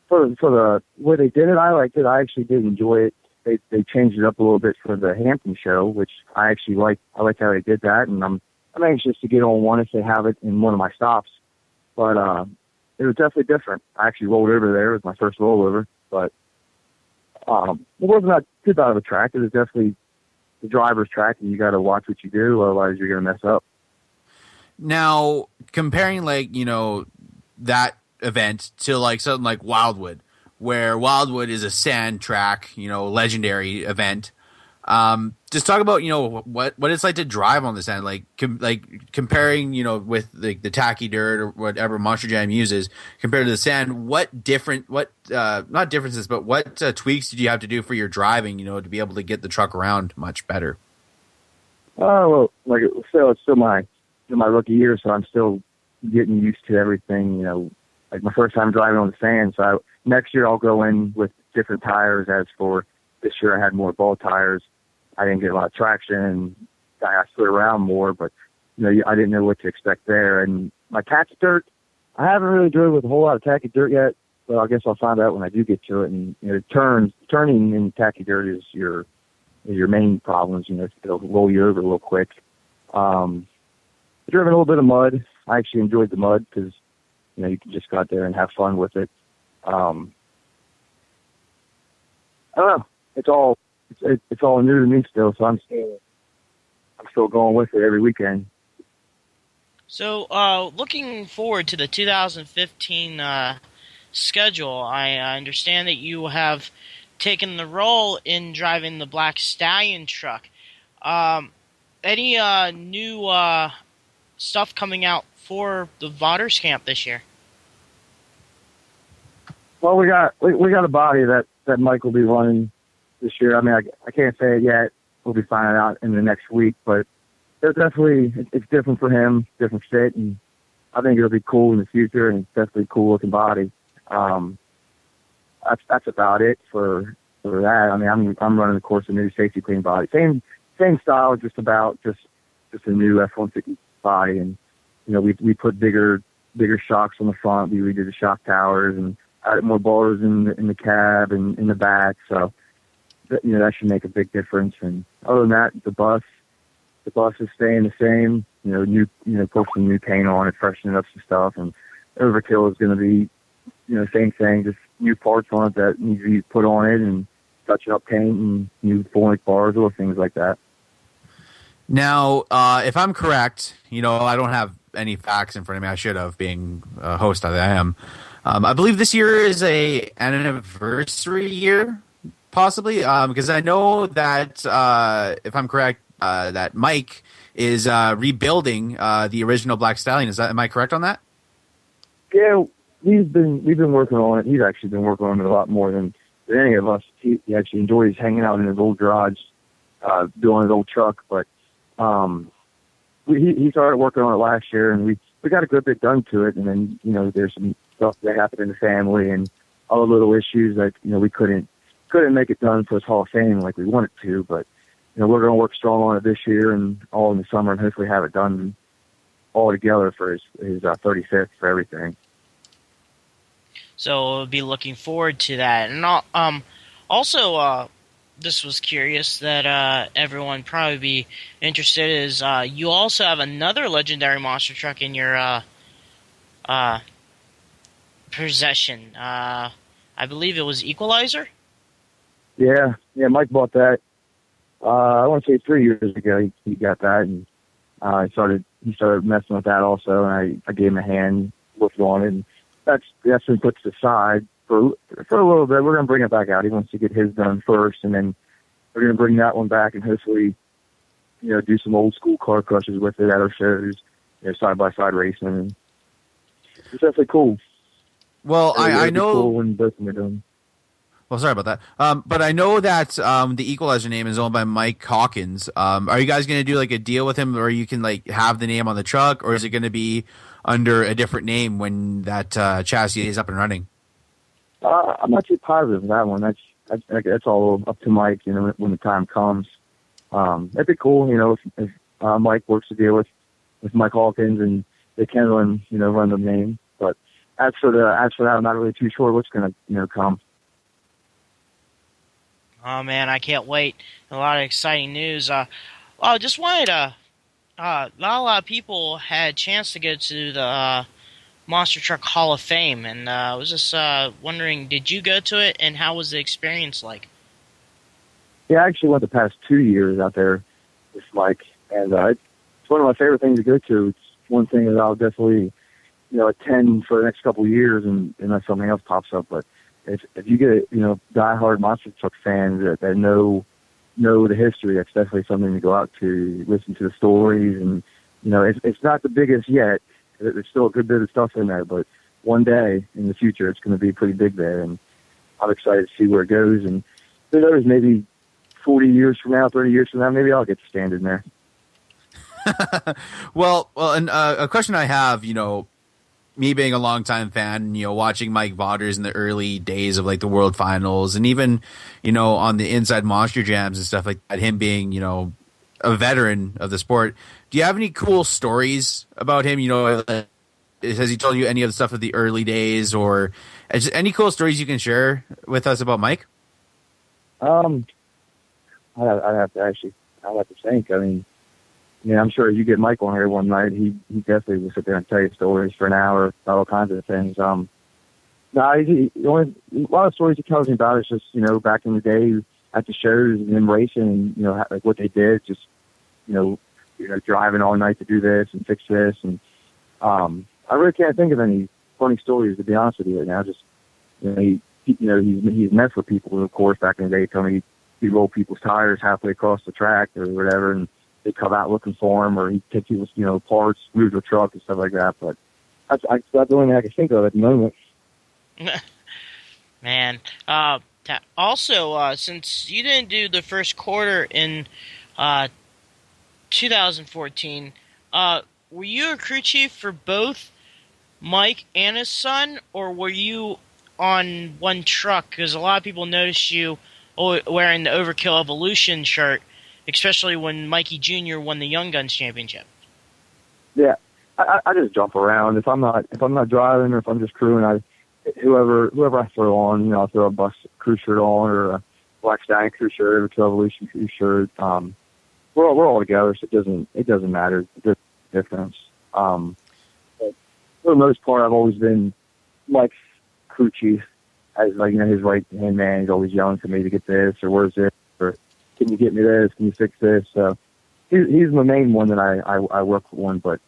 for the way they did it, I liked it. I actually did enjoy it. They changed it up a little bit for the Hampton show, which I actually like. I like how they did that, and I'm anxious to get on one if they have it in one of my stops. But it was definitely different. I actually rolled over there. It was my first rollover, but it wasn't that too bad of a track. It was definitely the driver's track, and you got to watch what you do, otherwise you're going to mess up. Now, comparing that event to something like Wildwood, where Wildwood is a sand track, legendary event. Just talk about what it's like to drive on the sand, comparing with the tacky dirt or whatever Monster Jam uses compared to the sand. What not differences, but what tweaks did you have to do for your driving, to be able to get the truck around much better? Well, it's still my rookie year, so I'm still getting used to everything. Like my first time driving on the sand. So next year I'll go in with different tires. As for this year, I had more ball tires. I didn't get a lot of traction, and I slid around more, but I didn't know what to expect there. And my tacky dirt, I haven't really driven with a whole lot of tacky dirt yet, but I guess I'll find out when I do get to it. And turning in tacky dirt is your main problems. It'll roll you over real quick. Driven a little bit of mud. I actually enjoyed the mud because you can just go out there and have fun with it. I don't know. It's all new to me still, so I'm still going with it every weekend. So, looking forward to the 2015 schedule, I understand that you have taken the role in driving the Black Stallion truck. Any new stuff coming out for the Vodders camp this year? Well, we got a body that Mike will be running this year. I mean, I can't say it yet. We'll be finding out in the next week, but it's different for him, different fit, and I think it'll be cool in the future, and it's definitely a cool looking body. That's about it for that. I mean, I'm running, of course, a new safety clean body, same style, just a new F-150 body, and we put bigger shocks on the front. We redid the shock towers and added more bars in the cab and in the back. So that should make a big difference. And other than that, the bus is staying the same. Put some new paint on it, freshening up some stuff, and Overkill is going to be same thing, just new parts on it that need to be put on it, and touching up paint and new full-length bars or things like that. Now, if I'm correct, I don't have any facts in front of me. I should have, being a host that I am. I believe this year is an anniversary year, possibly, because I know that, if I'm correct, that Mike is rebuilding the original Black Stallion. Am I correct on that? Yeah, we've been working on it. He's actually been working on it a lot more than any of us. He actually enjoys hanging out in his old garage, doing his old truck, but he started working on it last year, and we got a good bit done to it. And then there's some stuff that happened in the family and all the little issues that we couldn't make it done for his Hall of Fame like we wanted to. But we're going to work strong on it this year and all in the summer, and hopefully have it done all together for his 35th for everything. So we'll be looking forward to that. And also, this was curious that everyone probably be interested is you also have another legendary monster truck in your possession. I believe it was Equalizer? Yeah, Mike bought that. I want to say 3 years ago he got that, and he started messing with that also, and I gave him a hand, worked on it, and that's been put to the side for a little bit. We're going to bring it back out. He wants to get his done first, and then we're going to bring that one back and hopefully, do some old school car crushes with it at our shows, side by side racing. And it's definitely cool. Well, I It'd be know. cool when both of them are done. Well, sorry about that. But I know that the Equalizer name is owned by Mike Hawkins. Are you guys going to do like a deal with him, where you can like have the name on the truck, or is it going to be under a different name when that chassis is up and running? I'm not too positive of that one. That's all up to Mike. You know, when the time comes. It'd be cool. You know, if Mike works a deal with Mike Hawkins and they can run the name. But as for that, I'm not really too sure what's going to come. Oh man, I can't wait! A lot of exciting news. I just wanted to. Not a lot of people had a chance to go to the Monster Truck Hall of Fame, and I was just wondering, did you go to it, and how was the experience like? Yeah, I actually went the past 2 years out there with Mike, and it's one of my favorite things to go to. It's one thing that I'll definitely, attend for the next couple of years, and unless something else pops up. But if you get, diehard monster truck fans that know the history, that's definitely something to go out to, listen to the stories, and it's not the biggest yet. There's still a good bit of stuff in there, but one day in the future, it's going to be pretty big there, and I'm excited to see where it goes. And who knows, maybe 40 years from now, 30 years from now, maybe I'll get to stand in there. Well, and a question I have, me being a longtime fan, watching Mike Vauders in the early days of like the World Finals, and even, on the Inside Monster Jams and stuff like that, him being, a veteran of the sport. Do you have any cool stories about him? Has he told you any of the stuff of the early days, or just any cool stories you can share with us about Mike? I'd have to think. I mean, I'm sure if you get Mike on here one night, he definitely will sit there and tell you stories for an hour about all kinds of things. A lot of stories he tells me about is just, back in the day at the shows and them racing, and, like what they did, just, driving all night to do this and fix this. And I really can't think of any funny stories, to be honest with you right now. Just, he's messed with people, of course, back in the day, telling me he'd roll people's tires halfway across the track or whatever, and they'd come out looking for him, or he'd take people's, parts, move the truck and stuff like that. But that's the only thing I can think of at the moment. Man. Also, since you didn't do the first quarter in 2014, were you a crew chief for both Mike and his son, or were you on one truck? Because a lot of people noticed you wearing the Overkill Evolution shirt, especially when Mikey Jr. won the Young Guns Championship. Yeah, I just jump around. If I'm not driving, or if I'm just crewing, whoever I throw on, I'll throw a bus crew shirt on, or a Black Stallion crew shirt, or Overkill Evolution crew shirt. We're all together, so it doesn't matter. There's a difference. But for the most part, I've always been Mike's crew chief, as his right hand man. He's always yelling for me to get this, or where's this, or can you get me this? Can you fix this? So he's the main one that I work for one. But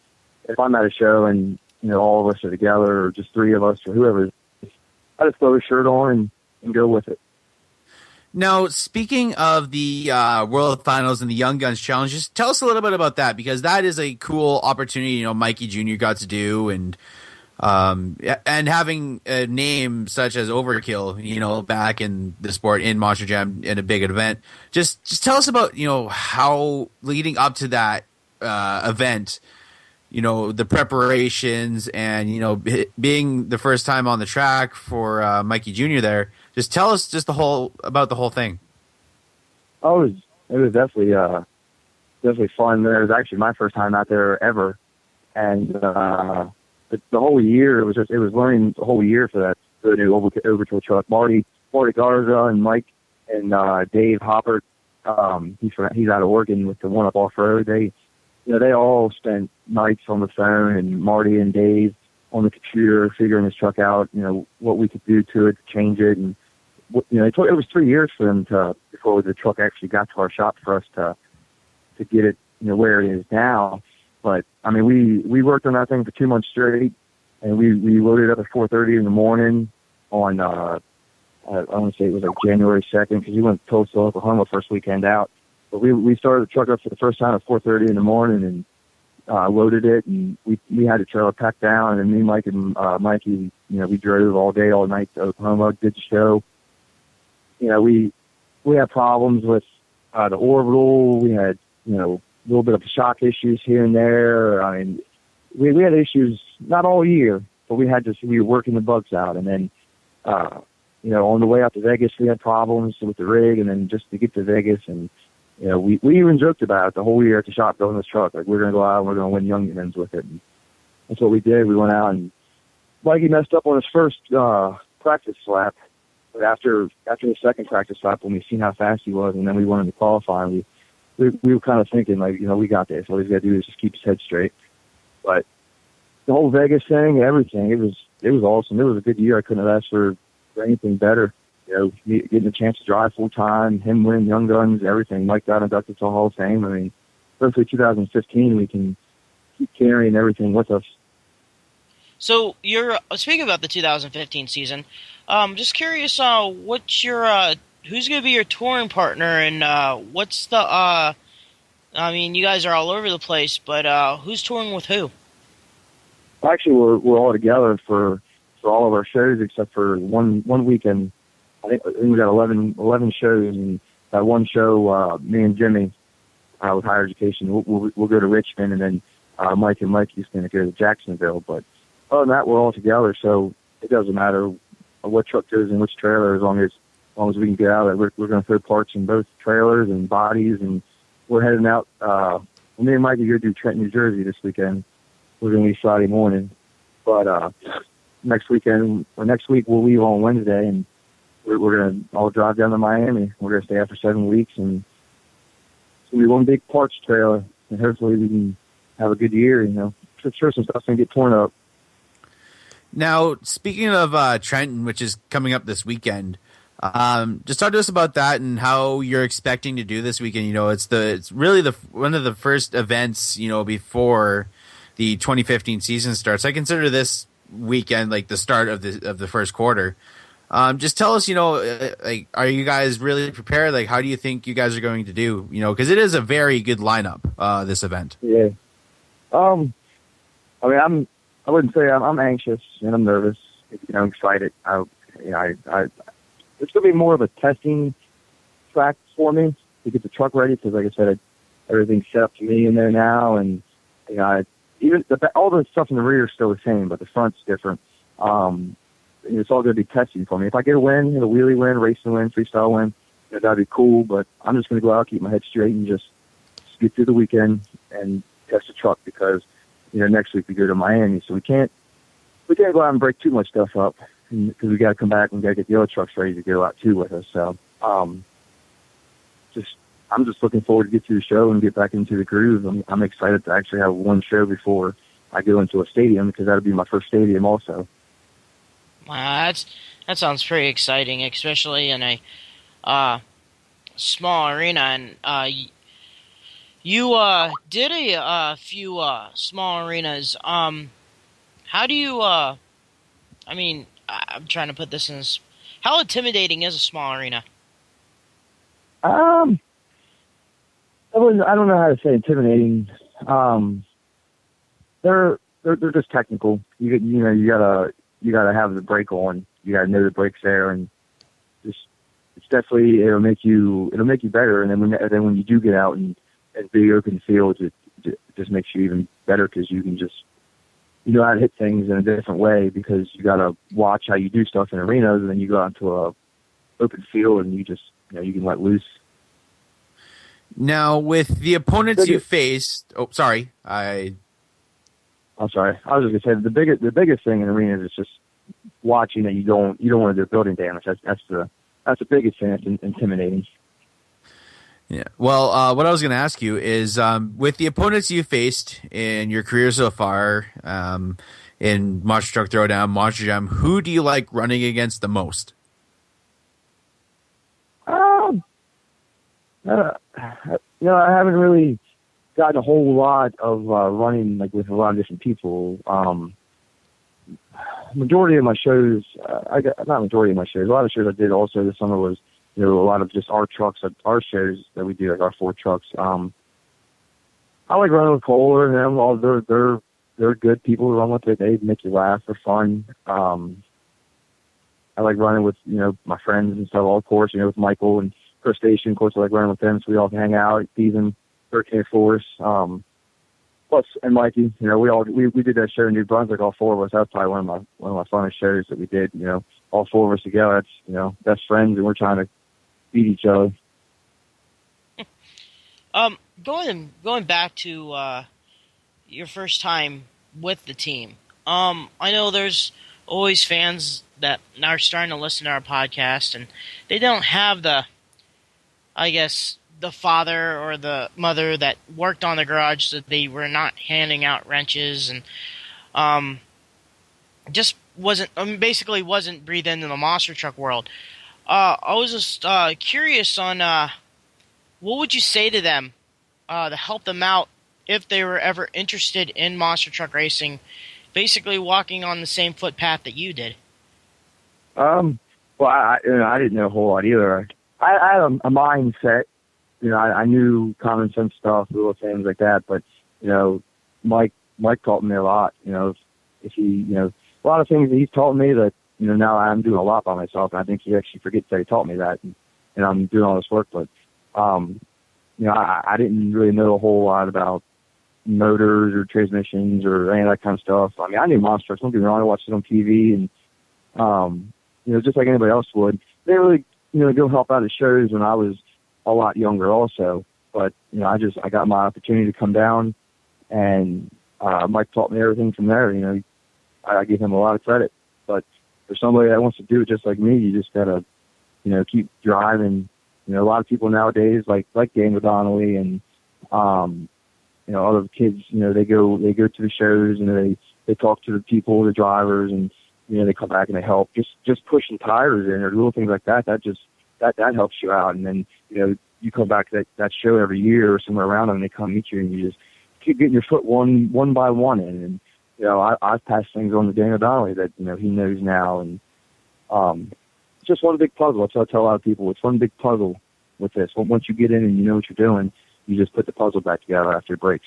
if I'm at a show and all of us are together, or just three of us, or whoever, I just throw a shirt on and go with it. Now, speaking of the World Finals and the Young Guns Challenge, just tell us a little bit about that, because that is a cool opportunity. Mikey Jr. got to do, and having a name such as Overkill, back in the sport, in Monster Jam, in a big event. Just tell us about how leading up to that event, the preparations, and being the first time on the track for Mikey Jr. there. Just tell us about the whole thing. Oh, it was definitely fun. It was actually my first time out there ever, and the whole year it was learning the whole year for the new Overkill truck. Marty Garza and Mike and Dave Hopper. He's out of Oregon with the One Up Off Road. They all spent nights on the phone, and Marty and Dave on the computer figuring this truck out. What we could do to it to change it, and it was 3 years for them before the truck actually got to our shop for us to get it, where it is now. But I mean, we worked on that thing for 2 months straight, and we loaded up at 4:30 in the morning on I want to say it was like January 2nd, because we went to Tulsa, Oklahoma first weekend out. But we started the truck up for the first time at 4:30 in the morning, and loaded it, and we had the trailer packed down, and me, Mike, and Mikey, we drove all day, all night to Oklahoma, did the show. We had problems with the orbital. We had, a little bit of shock issues here and there. I mean, we had issues not all year, but we were working the bugs out. And then, on the way out to Vegas, we had problems with the rig, and then just to get to Vegas, and we even joked about it the whole year at the shop building this truck. Like, we're going to go out and we're going to win Youngins with it. And that's what we did. We went out, and Mikey messed up on his first practice lap. But after the second practice lap, when we seen how fast he was, and then we wanted to qualify, we were kind of thinking, like, we got this. All he's got to do is just keep his head straight. But the whole Vegas thing, everything, it was awesome. It was a good year. I couldn't have asked for anything better. Getting a chance to drive full time, him winning Young Guns, everything. Mike got inducted to the Hall of Fame. I mean, hopefully 2015 we can keep carrying everything with us. So you're speaking about the 2015 season. Just curious, what's your who's going to be your touring partner, and what's the? I mean, you guys are all over the place, but who's touring with who? Actually, we're all together for all of our shows except for one weekend. I think we got 11 shows, and that one show, me and Jimmy with Higher Education, we'll go to Richmond, and then Mike and Mikey's going to go to Jacksonville. But other than that, we're all together, so it doesn't matter what truck goes in which trailer, as long as we can get out of it. We're going to throw parts in both trailers and bodies, and we're heading out. Me and Mikey are going to do Trenton, New Jersey this weekend. We're going to leave Friday morning, but next week we'll leave on Wednesday, and we're going to all drive down to Miami. We're going to stay out for 7 weeks, and it's going to be one big parts trailer, and hopefully we can have a good year. Sure, some stuff's going to get torn up. Now, speaking of Trenton, which is coming up this weekend, just talk to us about that and how you're expecting to do this weekend. It's really one of the first events, before the 2015 season starts. I consider this weekend like the start of the first quarter. Just tell us, are you guys really prepared? Like, how do you think you guys are going to do? Because it is a very good lineup, this event. Yeah. I wouldn't say I'm anxious and I'm nervous. I'm excited. It's going to be more of a testing track for me to get the truck ready, because, like I said, everything's set up to me in there now, and even all the stuff in the rear is still the same, but the front's different. It's all going to be testing for me. If I get a win, a wheelie win, racing win, freestyle win, that'd be cool. But I'm just going to go out, keep my head straight, and just get through the weekend and test the truck, because next week we go to Miami, so we can't go out and break too much stuff up, because we got to come back and we got to get the other trucks ready to go out too with us. So I'm just looking forward to get through the show and get back into the groove. I'm excited to actually have one show before I go into a stadium, because that'll be my first stadium also. Wow, that sounds pretty exciting, especially in a small arena. And you did a few small arenas. How do you? I'm trying to put this in. How intimidating is a small arena? I don't know how to say intimidating. They're just technical. You gotta have the brake on. You gotta know the brake's there, and it'll make you better. And then when you do get out and big open fields, it just makes you even better, because you can know how to hit things in a different way, because you gotta watch how you do stuff in arenas, and then you go out into a open field and you can let loose. Now, with the opponents you faced, I'm sorry. I'm sorry. I was just gonna say the biggest thing in arenas is just watching that you don't want to do building damage. That's the biggest thing that's intimidating. Yeah. Well, what I was going to ask you is, with the opponents you faced in your career so far, in Monster Truck Throwdown, Monster Jam, who do you like running against the most? I haven't really gotten a whole lot of running with a lot of different people. Majority of my shows, a lot of shows I did also this summer was, a lot of just our trucks, our shows that we do, like our 4 trucks. I like running with Kohler and them. All they're good people to run with. They make you laugh. They're fun. I like running with, my friends and stuff, all course, with Michael and Chris Station. Of course, I like running with them, so we all can hang out, season, Hurricane Force. Plus, and Mikey, we did that show in New Brunswick, all four of us. That was probably one of my funnest shows that we did, all four of us together. That's, best friends, and we're trying to beat each other. Going back to your first time with the team. I know there's always fans that are starting to listen to our podcast, and they don't have the father or the mother that worked on the garage, so they were not handing out wrenches and basically wasn't breathed into the monster truck world. I was just curious on what would you say to them to help them out if they were ever interested in monster truck racing, basically walking on the same footpath that you did? Well, I didn't know a whole lot either. I had a mindset. I knew common sense stuff, little things like that. But Mike taught me a lot. If he, a lot of things that he's taught me that now I'm doing a lot by myself, and I think he actually forgets that he taught me that, and I'm doing all this work. But I didn't really know a whole lot about motors or transmissions or any of that kind of stuff. I mean, I knew monster trucks. Don't get me wrong, I watched it on TV, and just like anybody else would. They really, go help out at shows when I was a lot younger also. But, I got my opportunity to come down, and Mike taught me everything from there. I give him a lot of credit. But for somebody that wants to do it just like me, you just got to, keep driving. A lot of people nowadays, like Daniel Donnelly and, other kids, they go to the shows and they talk to the people, the drivers, and, they come back and they help. Just pushing tires in or little things like that, that helps you out. And then, you come back to that show every year or somewhere around them, and they come meet you, and you just keep getting your foot one by one in. And, I've passed things on to Daniel Donnelly that, he knows now. And it's just one big puzzle. That's what I tell a lot of people. It's one big puzzle with this. Once you get in and you know what you're doing, you just put the puzzle back together after it breaks.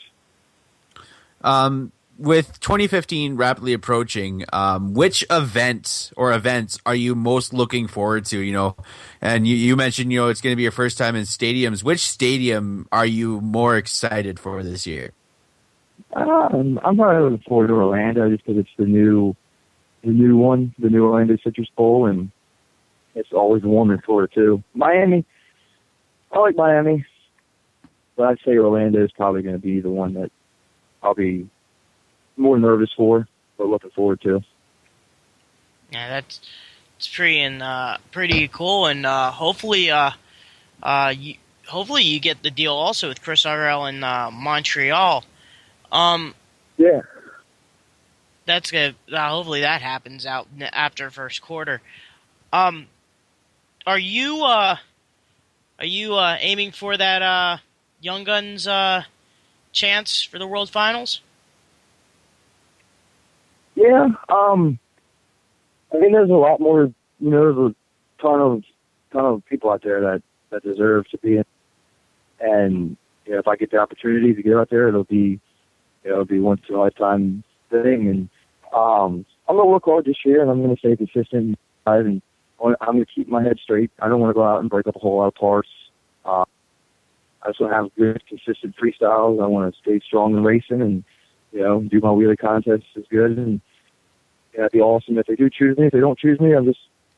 With 2015 rapidly approaching, which events are you most looking forward to? And you mentioned, it's going to be your first time in stadiums. Which stadium are you more excited for this year? I'm probably looking forward to Orlando just because it's the new one, the new Orlando Citrus Bowl, and it's always warm in Florida too. Miami, I like Miami, but I'd say Orlando is probably going to be the one that I'll be more nervous for, but looking forward to. Yeah, that's pretty cool, and hopefully you get the deal also with Chris RL in Montreal. Yeah, that's good. Hopefully that happens out after first quarter. Are you aiming for that Young Guns chance for the World Finals? Yeah, I mean, there's a lot more. There's a ton of people out there that deserve to be in, and if I get the opportunity to get out there, it'll be once in a lifetime thing. And I'm gonna work hard this year, and I'm gonna stay consistent. And I'm gonna keep my head straight. I don't want to go out and break up a whole lot of parts. I just want to have good, consistent freestyles. I want to stay strong in racing, and do my wheelie contests is good, and it'd be awesome if they do choose me. If they don't choose me,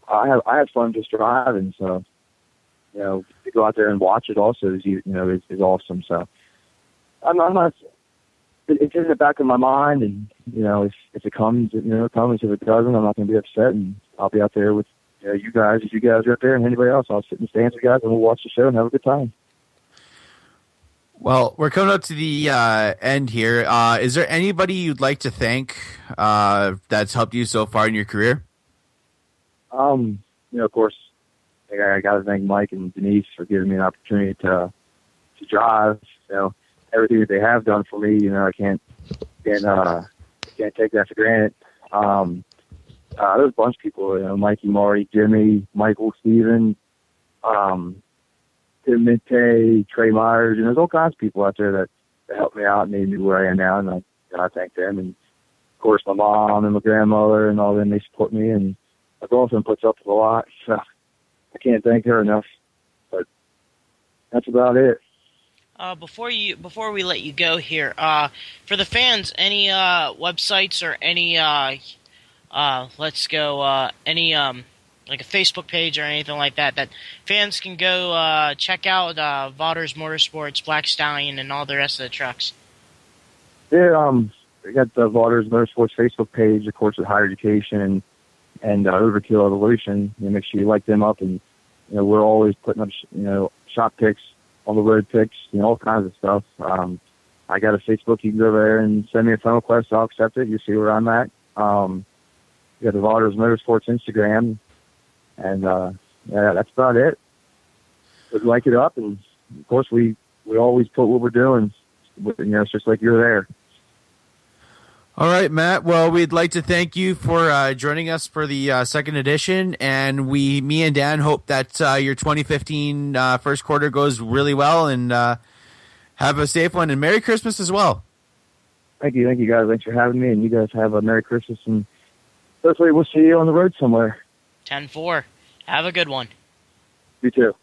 I have fun just driving. So, to go out there and watch it also is awesome. So, I'm not. It's in the back of my mind, and if it comes, it comes. If it doesn't, I'm not going to be upset, and I'll be out there with you guys. If you guys are up there and anybody else, I'll sit in the stands with you guys, and we'll watch the show and have a good time. Well, we're coming up to the end here. Is there anybody you'd like to thank that's helped you so far in your career? Of course, I got to thank Mike and Denise for giving me an opportunity to drive. Everything that they have done for me, I can't take that for granted. There's a bunch of people, Mikey, Marty, Jimmy, Michael, Steven, Tim Mitte, Trey Myers, there's all kinds of people out there that helped me out and made me where I am now, and I thank them. And of course, my mom and my grandmother and all them, they support me, and my girlfriend puts up with a lot, so I can't thank her enough. But that's about it. Before we let you go here, for the fans, any websites or any any like a Facebook page or anything like that that fans can go check out Vaughters Motorsports, Black Stallion, and all the rest of the trucks? Yeah, we got the Vaughters Motorsports Facebook page, of course, with Higher Education and Overkill Evolution. Make sure you like them up, and we're always putting up shop pics, on the road pics, all kinds of stuff. I got a Facebook. You can go there and send me a friend request. I'll accept it. You see where I'm at. We got the Vaughters Motorsports Instagram, and yeah, that's about it. But like it up, and of course we always put what we're doing. It's just like you're there. All right, Matt. Well, we'd like to thank you for joining us for the second edition, and me and Dan hope that your 2015 first quarter goes really well, and have a safe one, and Merry Christmas as well. Thank you guys. Thanks for having me, and you guys have a Merry Christmas, and hopefully we'll see you on the road somewhere. 10-4. Have a good one. You too.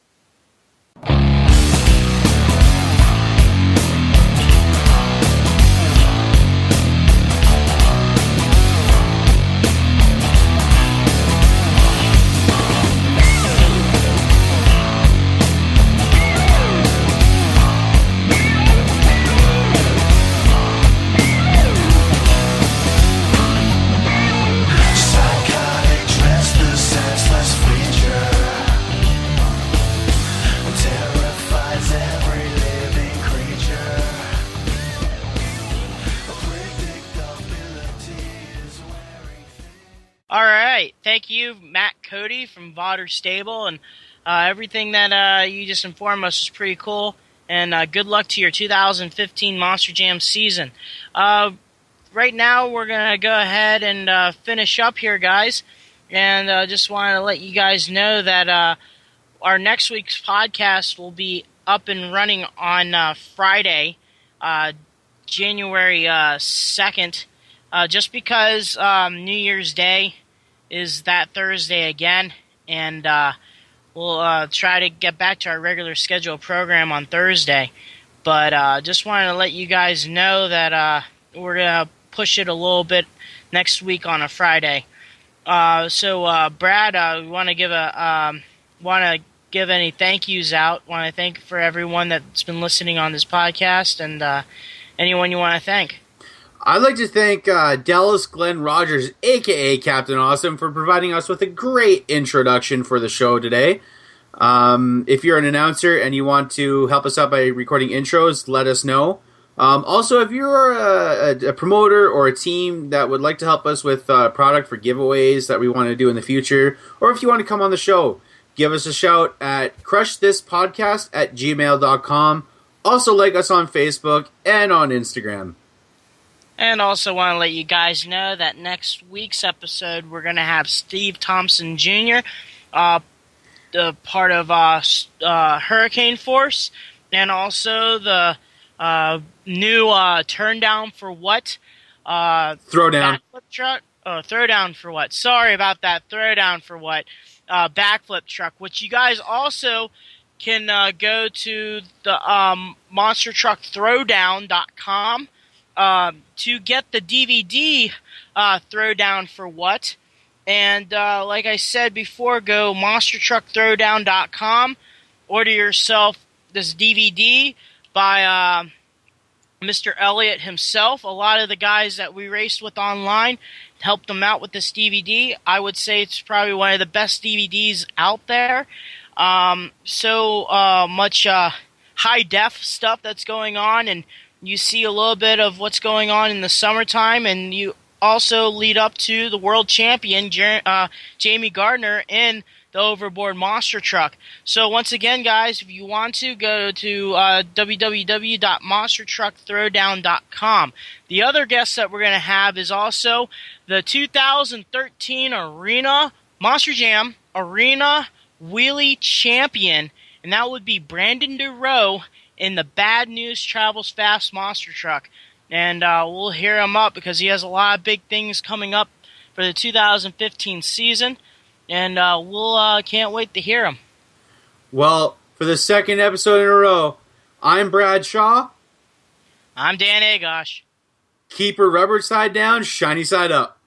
All right. Thank you, Matt Cody from Vodder Stable, and everything that you just informed us is pretty cool. And good luck to your 2015 Monster Jam season. Right now, we're going to go ahead and finish up here, guys. And just wanted to let you guys know that our next week's podcast will be up and running on Friday, January 2nd. Just because New Year's Day is that Thursday again, and we'll try to get back to our regular scheduled program on Thursday. But just wanted to let you guys know that we're going to push it a little bit next week on a Friday. So Brad, we want to give any thank yous out. Want to thank for everyone that's been listening on this podcast, and anyone you want to thank. I'd like to thank Dallas Glenn Rogers, a.k.a. Captain Awesome, for providing us with a great introduction for the show today. If you're an announcer and you want to help us out by recording intros, let us know. Also, if you're a promoter or a team that would like to help us with product for giveaways that we want to do in the future, or if you want to come on the show, give us a shout at crushthispodcast@gmail.com. Also, like us on Facebook and on Instagram. And also want to let you guys know that next week's episode, we're going to have Steve Thompson Jr., the part of Hurricane Force, and also the new Turn Down for What? Throwdown. Backflip truck. Oh, Throwdown for What? Sorry about that. Throwdown for What? Backflip truck, which you guys also can go to the monstertruckthrowdown.com to get the DVD Throwdown for What. And like I said before, go monstertruckthrowdown.com, order yourself this DVD by Mr. Elliott himself. A lot of the guys that we raced with online helped them out with this DVD. I would say it's probably one of the best DVDs out there. So much high def stuff that's going on, and you see a little bit of what's going on in the summertime, and you also lead up to the world champion, Jamie Gardner, in the Overboard Monster Truck. So once again, guys, if you want to, go to www.monstertruckthrowdown.com. The other guest that we're going to have is also the 2013 Monster Jam Arena Wheelie Champion, and that would be Brandon DeRoe in the Bad News Travels Fast monster truck. And we'll hear him up because he has a lot of big things coming up for the 2015 season. And we'll can't wait to hear him. Well, for the second episode in a row, I'm Brad Shaw. I'm Dan Agosh. Keep her rubber side down, shiny side up.